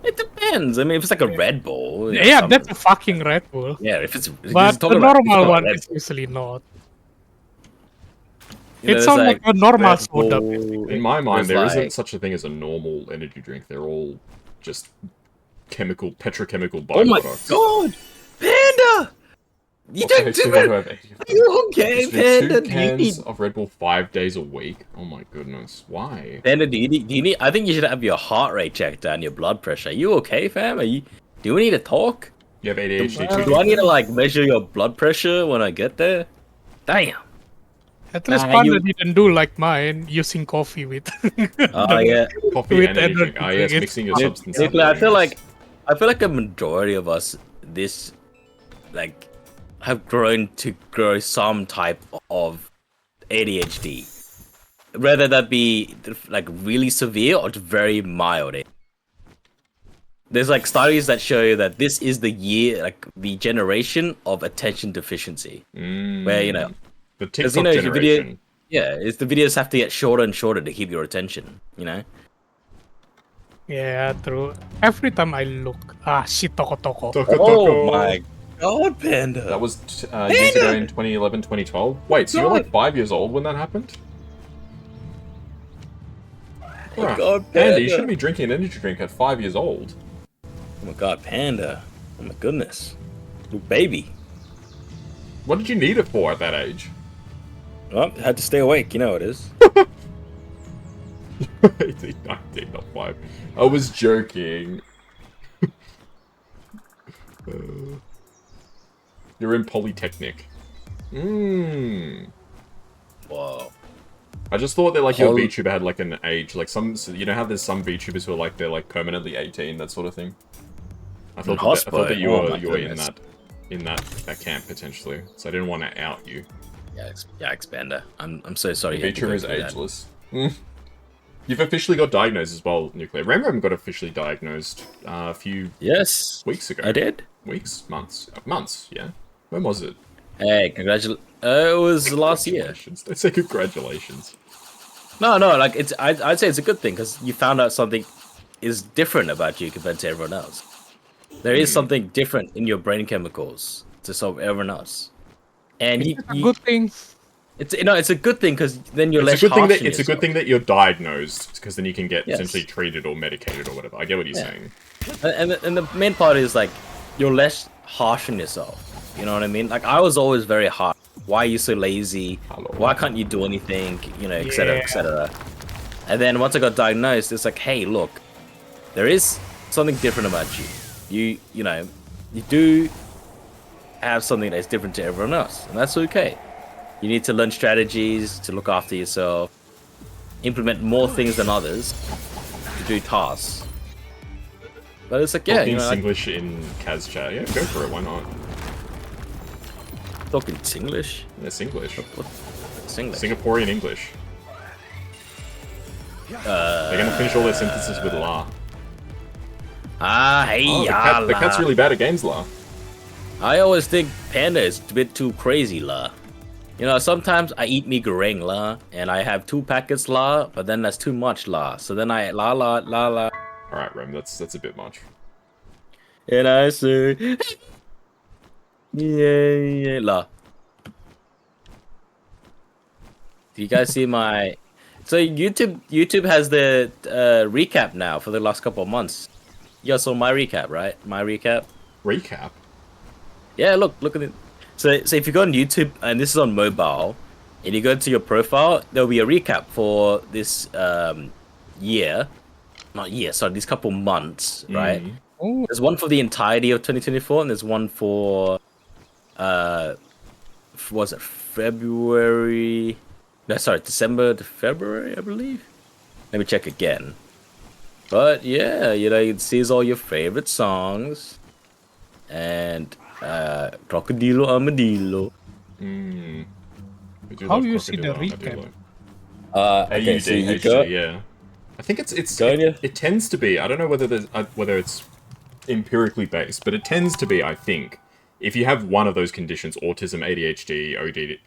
it depends. I mean, if it's like a Red Bull, you know, Yeah, some- that's a fucking Red Bull. yeah. If it's But the normal one is usually not. It sounds like a normal Red soda. Bull, In my mind, there's there like- isn't such a thing as a normal energy drink. They're all just petrochemical Oh my byproducts. god, Panda! You Also, don't two do people it. who have 80 Are you okay, Just do Panda? two Do you cans need of Red Bull 5 days a week. Oh my goodness, why? Panda? Do you need? I think you should have your heart rate checked and your blood pressure. Are you okay, fam? Are you? Do we need to talk? You have ADHD too. Do I need to like measure your blood pressure when I get there? Damn. At least Ah, Panda you- didn't do like mine, using coffee with. Oh yeah. Coffee With and energy drink. energy Ah yes, drink, mixing your it's substance. Nicola, I feel like a majority of us like have grown to grow some type of ADHD, whether that be like really severe or just very mild. There's like studies that show that this is the year, like the generation of attention deficiency, where the 'cause, TikTok your generation. it's the videos have to get shorter and shorter to keep your attention. Yeah, true. Every time I look, shit, toko toko. Toko Oh Toko. my god, Panda! That was years ago in 2011, 2012. Wait, so you're like 5 years old when that happened? Oh my god, Panda, Panda! you shouldn't be drinking an energy drink at 5 years old. Oh my god, Panda! Oh my goodness, little baby. What did you need it for at that age? Well, I had to stay awake. You know how it is. 18, 19, not 5. I was joking. You're in Polytechnic. Whoa. I just thought that like your Poly- VTuber had like an age, like some, so you know how there's some VTubers who are like they're like permanently 18, that sort of thing. I thought that you Oh were my you were in goodness. that camp potentially, so I didn't want to out you. Yeah, Expander. I'm so sorry. you had to go VTuber is through that. ageless. You've officially got diagnosed as well, Nuclear. Remember, got officially diagnosed a few Yes, weeks ago. I did. Weeks, months. Yeah. When was it? Hey, congratulations. It was last year. Congratulations. Don't say congratulations. No, like I'd say it's a good thing because you found out something is different about you compared to everyone else. There is something different in your brain chemicals to solve everyone else, and It's a good thing. it's a good thing because then you're less It's a good thing harsh that on it's a good yourself. thing that you're diagnosed because then you can get Yes. essentially treated or medicated or whatever. I get what you're saying. And the main part is like you're less harsh on yourself. You know what I mean? Like I was always very hard. Why are you so lazy? Hello. Why can't you do anything? Et cetera, Yeah. et cetera. And then once I got diagnosed, it's like, hey, look, there is something different about you. You do have something that's different to everyone else, and that's okay. You need to learn strategies to look after yourself, implement more things than others to do tasks. But it's like, yeah, Talking like, English in Kaz chat. Yeah, go for it. Why not? talking Singlish. It's English. Singlish. Singaporean English. They're gonna finish all their sentences with la. Hey, Oh, yeah, the cat's really bad at games, la. I always think Panda is a bit too crazy, la. Sometimes I eat me goreng, la, and I have 2 packets, la, but then that's too much, la. So then I la. All right, Rem, that's a bit much. And I say, yeah, la. Do you guys see my? So YouTube has the recap now for the last couple of months. You guys saw my recap, right? My recap. Recap. Yeah, look at it. So if you go on YouTube, and this is on mobile, and you go to your profile, there'll be a recap for this these couple months, right? Oh, There's one for the entirety of 2024, and there's one for was it February? No, sorry, December to February, I believe. Let me check again. But yeah, it sees all your favorite songs, and Crocodilo Armadillo. We do How love do you see the Crocodile recap? Armadillo. Okay, so you AUD, got yeah. I think it's Go on, yeah. it tends to be. I don't know whether it's empirically based, but it tends to be. I think if you have one of those conditions, autism, ADHD, ODD,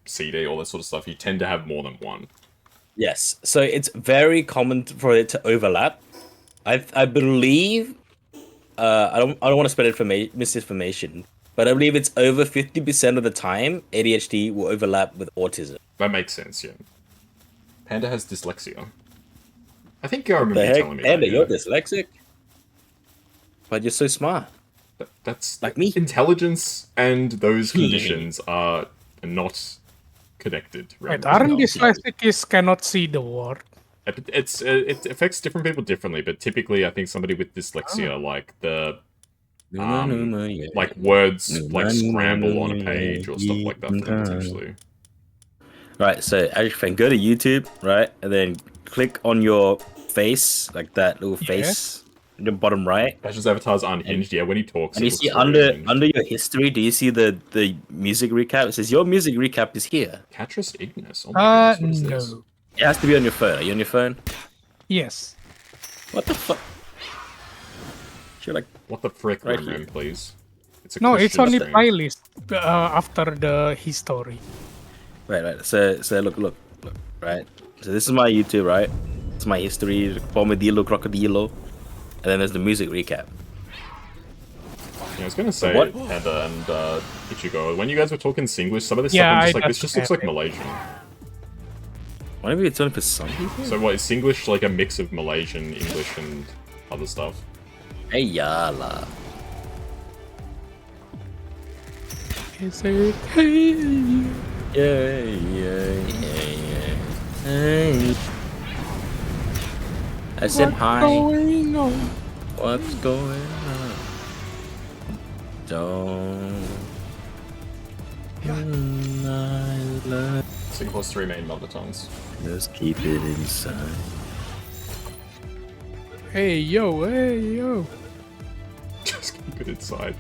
OCD, all that sort of stuff, you tend to have more than one. Yes, so it's very common for it to overlap. I believe I don't want to spread misinformation, but I believe it's over 50% of the time ADHD will overlap with autism. That makes sense, yeah. Panda has dyslexia. I think I remember The you heck, telling me Panda, that. you're dyslexic? But you're so smart. That's like me. Intelligence and those conditions are not connected. Wait, aren't dyslexic cannot see the word? It affects different people differently, but typically I think somebody with dyslexia, like the like words like scramble on a page or stuff like that for them potentially. Right, so Azurefang, go to YouTube, right, and then click on your face, like that little face, in the bottom right. Azur's avatars are unhinged, yeah. When he talks, and you see under your history, do you see the music recap? It says your music recap is here. Catris Ignis. Oh my goodness, what is this? No. It has to be on your phone. Are you on your phone? Yes. What the fuck? Should I? What the frick, Right Rim, please? It's a No, it's Christian on the stream. playlist after the history. Right. So look. Right. So this is my YouTube, right? It's my history, Bombadillo, Crocodilo, and then there's the music recap. Yeah, I was gonna say, Panda and Ichigo, when you guys were talking Singlish, some of this Yeah, stuff I'm just like, this just looks like Malaysian. Well, maybe it's only for some people. So what, is Singlish like a mix of Malaysian, English, and other stuff? Hey, yala. Is it? Hey. Yeah. Hey. I said hi. Going on? What's going on? Don't. Singapore's 3 main mother tongues. Just keep it inside. Hey yo. Just keep it inside.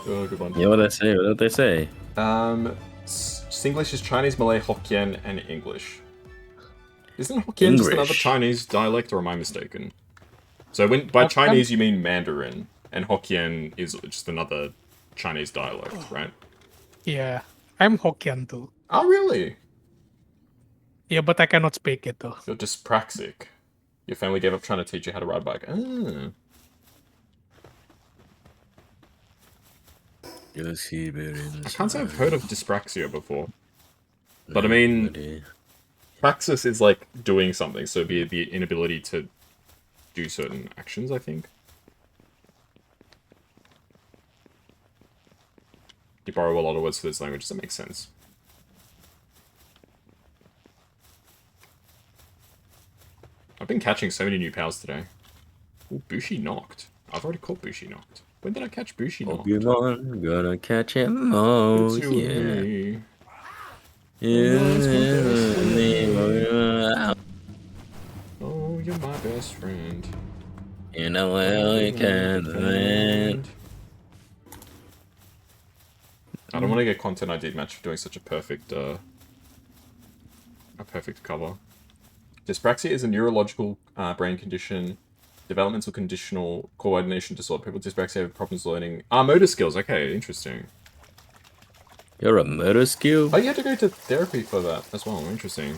Oh, good one. Yeah, what did they say? Singlish is Chinese, Malay, Hokkien, and English. Isn't Hokkien just another Chinese dialect, or am I mistaken? So by Chinese you mean Mandarin, and Hokkien is just another Chinese dialect, right? Yeah, I'm Hokkien too. Oh, really? Yeah, but I cannot speak it though. You're dyspraxic. Your family gave up trying to teach you how to ride a bike. Ah. I can't say I've heard of dyspraxia before. But I mean, praxis is like doing something, so it'd be the inability to do certain actions, I think. You borrow a lot of words for this language, that makes sense. I've been catching so many new pals today. Ooh, Bushi knocked. I've already caught Bushi knocked. When did I catch Bushi knocked? Pokemon, gonna catch him. Oh, yeah. Oh, you're my best friend. You know well you can land. I don't want to get content ID match for doing such a perfect cover. Dyspraxia is a neurological brain condition, developmental conditional coordination disorder. People with dyspraxia have problems learning motor skills. Okay, interesting. You're a motor skill? Oh, you had to go to therapy for that as well. Interesting.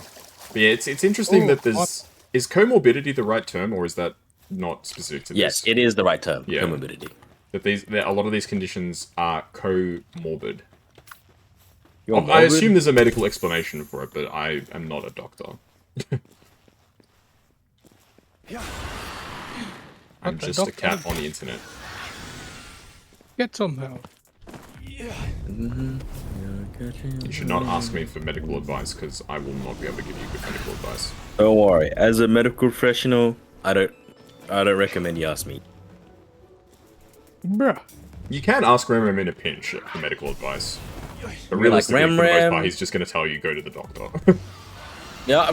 But yeah, it's interesting that there's... Is comorbidity the right term, or is that not specific to this? Yes, it is the right term, yeah. comorbidity. That a lot of these conditions are comorbid. I assume there's a medical explanation for it, but I am not a doctor. I'm just a cat on the internet. Get some help. You should not ask me for medical advice, because I will not be able to give you good medical advice. Don't worry. As a medical professional, I don't recommend you ask me. Bruh. You can ask Ram in a pinch for medical advice. But realistically, for the most part, he's just going to tell you go to the doctor. Yeah,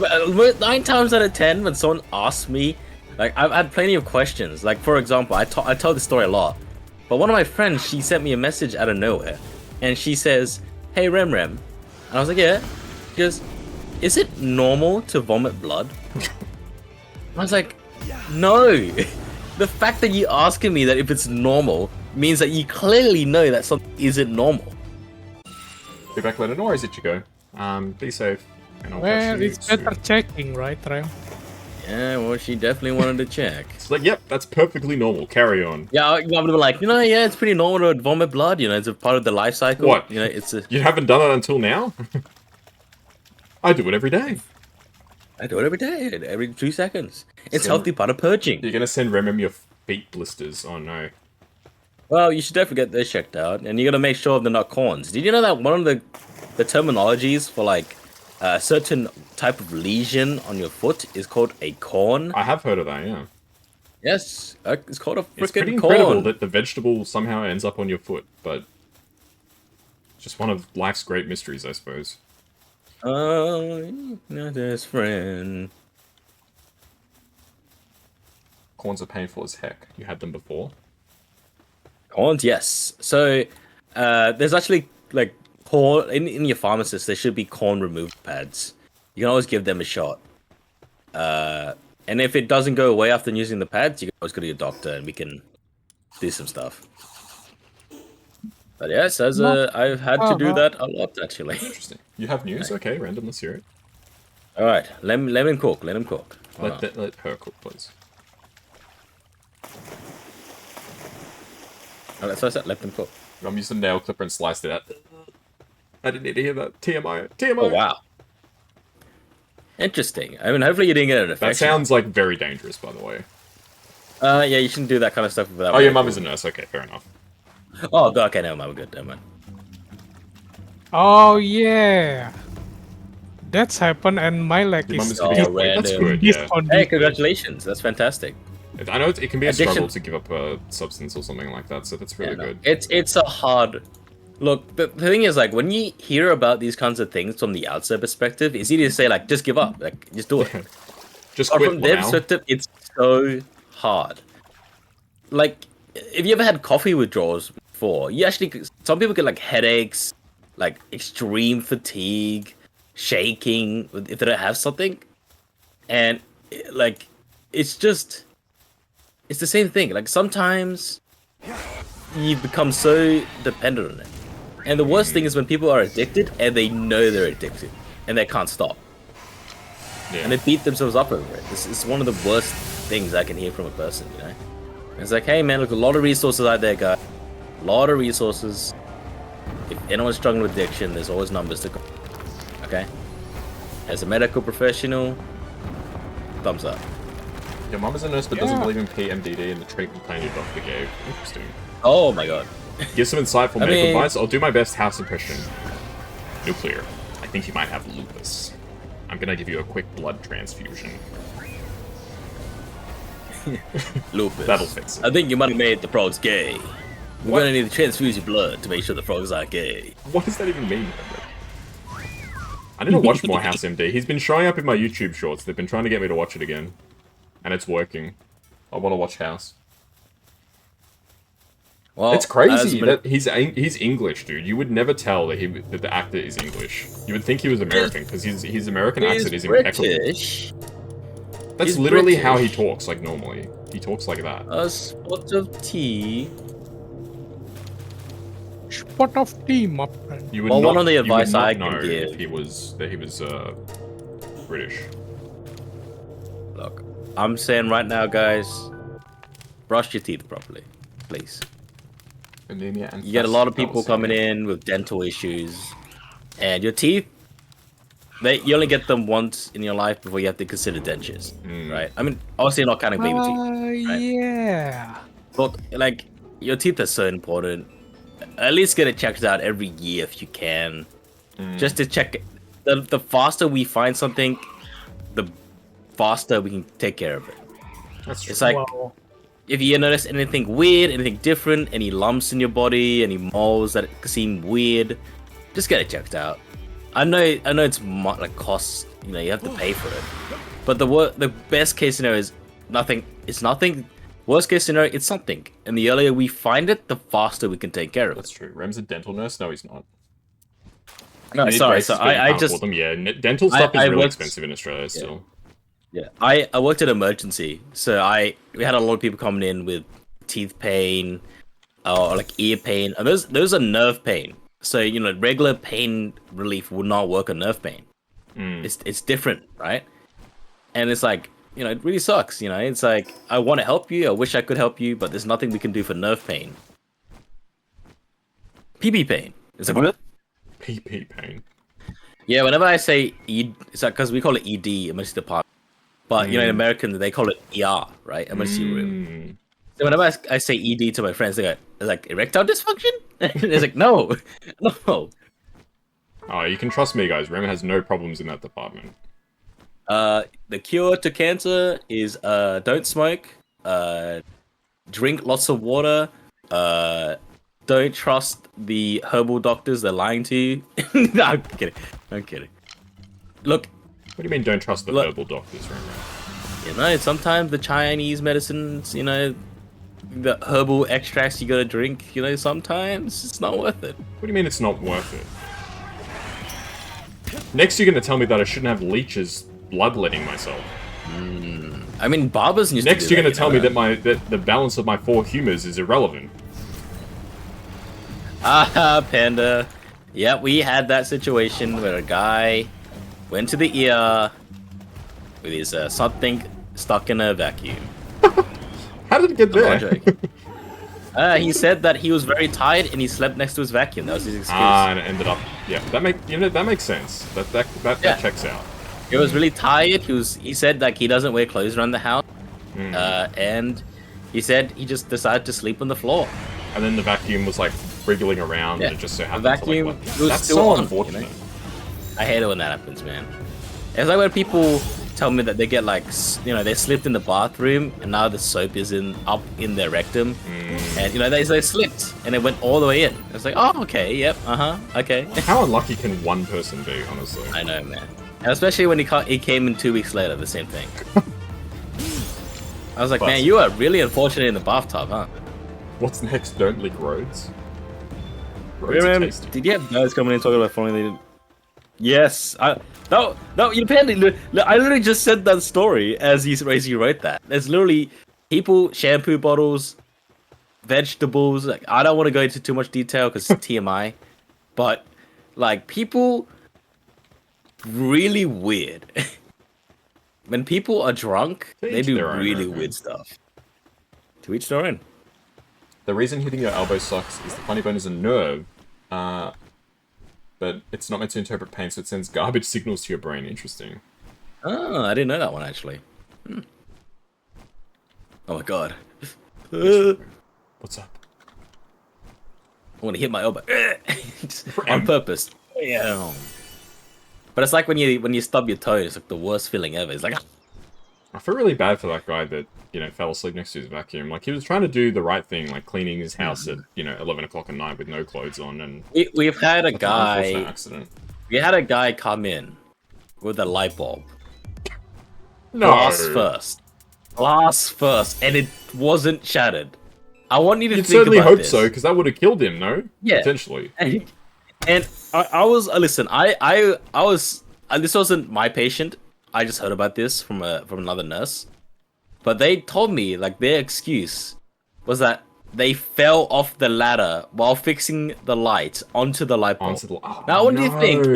9 times out of 10, when someone asks me, like, I've had plenty of questions. Like, for example, I tell this story a lot. But one of my friends, she sent me a message out of nowhere. And she says, hey, Rem. And I was like, yeah. She goes, is it normal to vomit blood? I was like, no. The fact that you're asking me that if it's normal means that you clearly know that something isn't normal. Be back later. No worries, Ichigo. Be safe. And I'll catch you It's better checking, right, Rem? Yeah, well, she definitely wanted to check. It's like, yep, that's perfectly normal. Carry on. Yeah, I'm gonna be like, yeah, it's pretty normal to vomit blood. It's a part of the life cycle. What? It's a. You haven't done it until now? I do it every day. I do it every day, every 2 seconds. It's healthy part of purging. You're gonna send Remem your feet blisters. Oh no. Well, you should definitely get those checked out, and you gotta make sure they're not corns. Did you know that one of the terminologies for like a certain type of lesion on your foot is called a corn? I have heard of that, yeah. Yes, it's called a It's pretty freaking corn. incredible that the vegetable somehow ends up on your foot, but just one of life's great mysteries, I suppose. Oh, not his friend. Corns are painful as heck. You had them before? Corns, yes. So, there's actually like corn in your pharmacist. There should be corn removal pads. You can always give them a shot. And if it doesn't go away after using the pads, you can always go to your doctor and we can do some stuff. But yes, I've had to do that a lot actually. Interesting. You have news? Okay, random. Let's hear it. All right, let him cook. Let him cook. Let her cook, please. Oh, that's what I said. Let them cook. I'm using a nail clipper and sliced it out. I didn't need to hear that. TMI. TMI. Oh wow. Interesting. I mean, hopefully you didn't get an infection. That sounds like very dangerous, by the way. Yeah, you shouldn't do that kind of stuff without. Oh, your mum is a nurse. Okay, fair enough. Oh, okay, no, we're good. Never mind. Oh yeah, that's happened, and my leg Your mum is is giving up weight. That's good. Yeah. Hey, congratulations! That's fantastic. I know it can be a Addiction. struggle to give up a substance or something like that, so that's really good. It's a hard look. The thing is, like, when you hear about these kinds of things from the outside perspective, it's easy to say like, just give up, like, just do it. Just But quit from their now. perspective, it's so hard. Like, if you ever had coffee withdrawals before, some people get like headaches, like extreme fatigue, shaking if they don't have something, and like it's the same thing. Like sometimes you become so dependent on it, and the worst thing is when people are addicted and they know they're addicted and they can't stop, and they beat themselves up over it. This is one of the worst things I can hear from a person. It's like, hey man, look, a lot of resources out there, guys. A lot of resources. If anyone's struggling with addiction, there's always numbers to go. Okay? As a medical professional, thumbs up. Your mum is a nurse but doesn't believe in PMDD and the treatment plan your doctor gave. Interesting. Oh my god. Give some insightful medical advice. I'll do my best house impression. Nuclear. I think you might have lupus. I'm gonna give you a quick blood transfusion. Lupus. That'll fix it. I think you might have made the frogs gay. We're gonna need to transfuse your blood to make sure the frogs aren't gay. What does that even mean? I need to watch more House MD. He's been showing up in my YouTube shorts. They've been trying to get me to watch it again. And it's working. I want to watch House. Well, it's crazy that he's English, dude. You would never tell that that the actor is English. You would think he was American, because his American accent is impeccable. That's literally how he talks, like, normally. He talks like that. A spot of tea. Spot of tea, my friend. You would one of the advice I know can give if he was British. Look, I'm saying right now, guys, brush your teeth properly, please. Anemia and you get a lot of people coming in with dental issues, and your teeth, you only get them once in your life before you have to consider dentures, right? I mean, obviously not counting baby teeth. Right? Yeah. Look, like, your teeth are so important. At least get it checked out every year if you can. Just to check it. The faster we find something, the faster we can take care of it. That's true. It's like, if you notice anything weird, anything different, any lumps in your body, any moles that seem weird, just get it checked out. I know it's like costs, you have to pay for it. But the best case scenario is nothing. It's nothing. Worst case scenario, it's something. And the earlier we find it, the faster we can take care of it. That's true. Rem's a dental nurse? No, he's not. No, sorry. So I just... Yeah, dental stuff is really expensive in Australia still. Yeah, I worked at emergency. So we had a lot of people coming in with teeth pain, or like ear pain. And those are nerve pain. So, regular pain relief would not work on nerve pain. It's different, right? And it's like, you know, it really sucks. You know, it's like I want to help you. I wish I could help you, but there's nothing we can do for nerve pain. PP pain. Is it what? PP pain. Yeah, whenever I say it's like because we call it ED, emergency department, but you know, in American they call it ER, right? Emergency room. So whenever I say ED to my friends, they go, "It's like erectile dysfunction." It's like, no, no. Oh, you can trust me, guys. Rem has no problems in that department. The cure to cancer is don't smoke, drink lots of water, don't trust the herbal doctors, they're lying to you. No, I'm kidding. I'm kidding. Look. What do you mean don't trust the herbal doctors, Rem? You know, sometimes the Chinese medicines, you know, the herbal extracts you gotta drink, you know, sometimes it's not worth it. What do you mean it's not worth it? Next you're gonna tell me that I shouldn't have leeches bloodletting myself. I mean, barbers used Next to do you're that, gonna tell me that the balance of my 4 humors is irrelevant. Ah, Panda. Yeah, we had that situation where a guy went to the ER with his something stuck in a vacuum. How did it get there? He said that he was very tired and he slept next to his vacuum. That was his excuse. And it ended up, yeah, that makes sense. That checks out. He was really tired. He said like he doesn't wear clothes around the house, and he said he just decided to sleep on the floor. And then the vacuum was like wriggling around, and it just so happened the vacuum to like, was that's still so on, unfortunate. You know? I hate it when that happens, man. It's like when people tell me that they get like, you know, they slipped in the bathroom and now the soap is up in their rectum, and you know they slipped and it went all the way in. It's like, oh, okay, yep, okay. How unlucky can one person be, honestly? I know, man. And especially when he came in 2 weeks later, the same thing. I was like, man, you are really unfortunate in the bathtub, huh? What's next? Don't lick roads. Roads are tasty. Did you have guys coming in talking about falling? Yes, no, you apparently. I literally just said that story as you wrote that. There's literally people, shampoo bottles, vegetables. Like, I don't want to go into too much detail because it's TMI, but like people, really weird. When people are drunk, they do really weird stuff. To each their own. The reason hitting your elbow sucks is the funny bone is a nerve, but it's not meant to interpret pain, so it sends garbage signals to your brain. Interesting. Oh, I didn't know that one, actually. Oh my god. What's up? I want to hit my elbow. On purpose. Yeah. But it's like when you stub your toe, it's like the worst feeling ever. It's like... I feel really bad for that guy that, you know, fell asleep next to his vacuum. Like, he was trying to do the right thing, like cleaning his house at, you know, 11 o'clock at night with no clothes on, and... We've had a guy... accident. We had a guy come in with a light bulb. No. Glass first, and it wasn't shattered. I want you to think about this. You'd certainly hope so, because that would have killed him, no? Yeah. Potentially. And I was... listen, I was... this wasn't my patient. I just heard about this from another nurse, but they told me like their excuse was that they fell off the ladder while fixing the light onto the light bulb. Now, what do you think?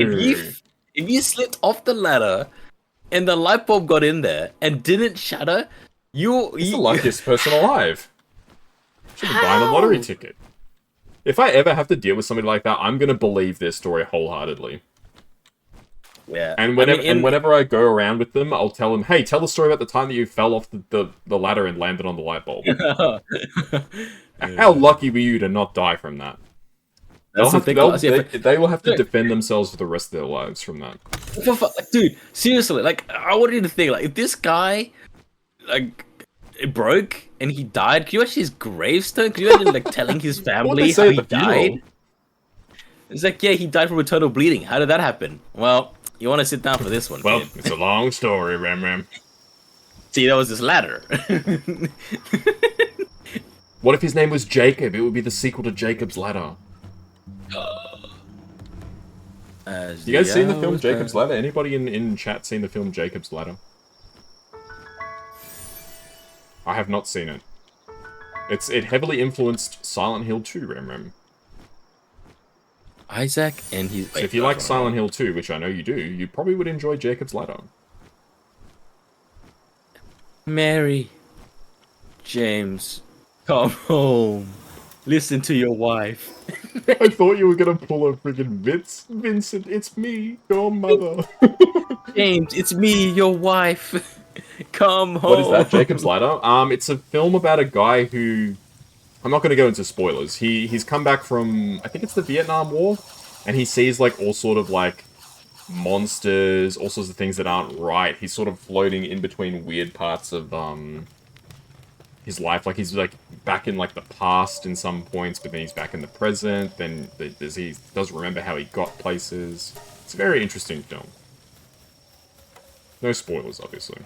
If you slipped off the ladder and the light bulb got in there and didn't shatter, you're the luckiest person alive. Should be buying a lottery ticket. If I ever have to deal with somebody like that, I'm gonna believe their story wholeheartedly. Yeah. And whenever I go around with them, I'll tell them, hey, tell the story about the time that you fell off the ladder and landed on the light bulb. How lucky were you to not die from that? They will have to defend themselves for the rest of their lives from that. Dude, seriously, like, I want you to think, like, if this guy, like, it broke and he died, can you watch his gravestone? Can you imagine, like, telling his family how he died? It's like, yeah, he died from internal bleeding. How did that happen? Well... You want to sit down for this one, well, kid. It's a long story, Ram. See, there was this ladder. What if his name was Jacob? It would be the sequel to Jacob's Ladder. You guys seen the film Jacob's Ladder? Anybody in chat seen the film Jacob's Ladder? I have not seen it. It heavily influenced Silent Hill 2, Ram. Isaac and his... So if you like Silent Hill 2, which I know you do, you probably would enjoy Jacob's Ladder. Mary, James, come home. Listen to your wife. I thought you were gonna pull a friggin' Vincent, it's me, your mother. James, it's me, your wife. Come home. What is that, Jacob's Ladder? It's a film about a guy who... I'm not gonna go into spoilers. He's come back from, I think it's the Vietnam War, and he sees, like, all sort of, like, monsters, all sorts of things that aren't right. He's sort of floating in between weird parts of, his life. Like, he's, like, back in, like, the past in some points, but then he's back in the present. Then he does remember how he got places. It's a very interesting film. No spoilers, obviously.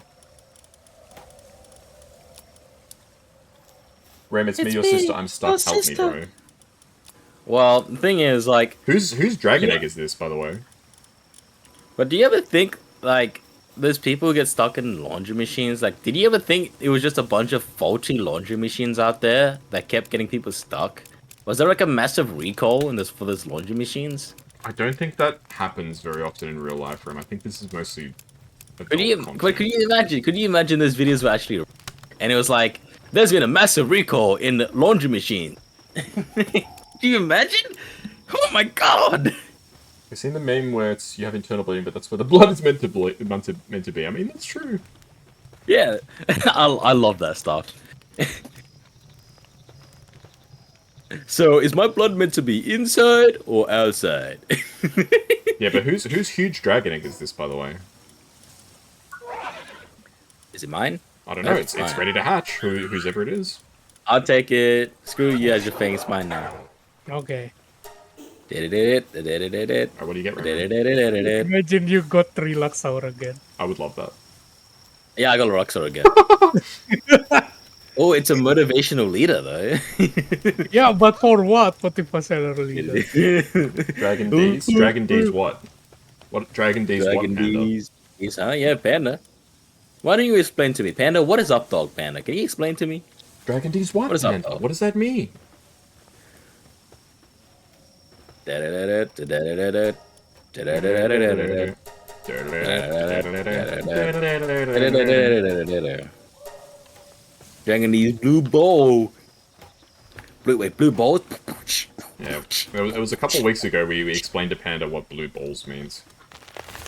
Rem, it's me, your sister. I'm stuck. Help me, bro. Well, the thing is, like... Whose Dragon Egg is this, by the way? But do you ever think, like... Those people who get stuck in laundry machines, like, did you ever think it was just a bunch of faulty laundry machines out there that kept getting people stuck? Was there like a massive recall for those laundry machines? I don't think that happens very often in real life, Rem. I think this is mostly could you imagine those videos were actually... And it was like, there's been a massive recall in the laundry machine. Do you imagine? Oh my god! I've seen the meme where you have internal bleeding, but that's where the blood is meant to be. I mean, that's true. Yeah, I love that stuff. So, is my blood meant to be inside or outside? Yeah, but whose huge dragon egg is this, by the way? Is it mine? I don't know. It's ready to hatch. Whose ever it is. I'll take it. Screw you, Azurefang. It's mine now. Okay. What do you get, Rem? Imagine you got 3 Luxor again. I would love that. Yeah, I got Luxor again. Oh, it's a motivational leader, though. Yeah, but for what? 40% leader. Dragon D's? Dragon D's what? What Dragon D's what, Panda? D's, huh? Yeah, Panda. Why don't you explain to me? Panda, what is up, dog, Panda? Can you explain to me? Dragon D's what, is Panda? What does that mean? Dragon D's blue ball. Blue balls? Yeah, it was a couple weeks ago we explained to Panda what blue balls means.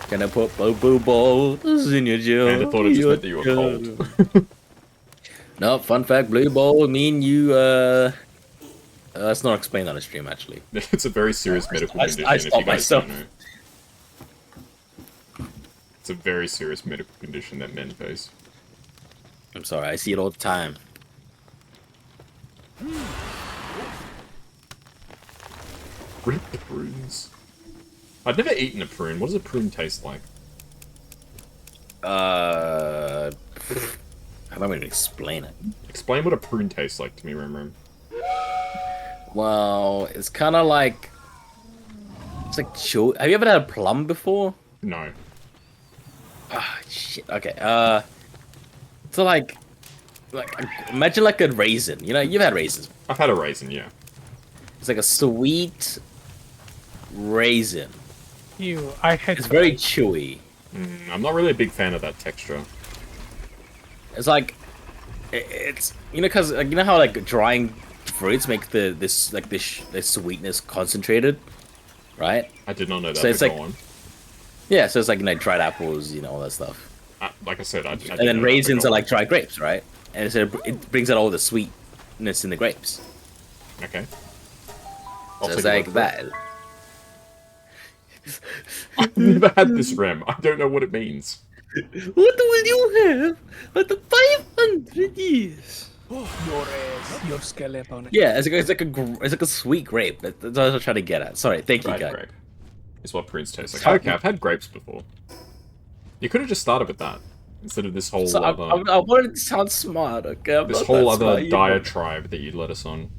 Can I put blue balls in your jaw? Panda thought it just meant that you were cold. No, fun fact, blue ball mean you, let's not explain on a stream, actually. It's a very serious medical condition, I if you guys myself. don't know. It's a very serious medical condition that men face. I'm sorry, I see it all the time. Rip the prunes. I've never eaten a prune. What does a prune taste like? How do I even explain it? Explain what a prune tastes like to me, Rim. Well, it's kind of like... It's like chew. Have you ever had a plum before? No. Ah, shit. Okay. So like, imagine like a raisin. You know, you've had raisins. I've had a raisin, yeah. It's like a sweet raisin. Ew, I had. It's very chewy. I'm not really a big fan of that texture. It's like, it's you know, cause like, you know how like drying fruits make this sweetness concentrated, right? I did not know that. So it's like, on. yeah, so it's like, you know, dried apples, you know, all that stuff. Like I said, I and then raisins are like dried grapes, right? And so it brings out all the sweetness in the grapes. Okay. So it's like that. I've never had this, Rem. I don't know what it means. What will you have after 500 years? Your skeleton. Yeah, it's like a sweet grape. That's what I was trying to get at. Sorry, thank you, guys. Grape. It's what prunes taste like. Okay, I've had grapes before. You could have just started with that instead of this whole So other. I wanted to sound smart. Okay, this whole other diatribe that you led us on.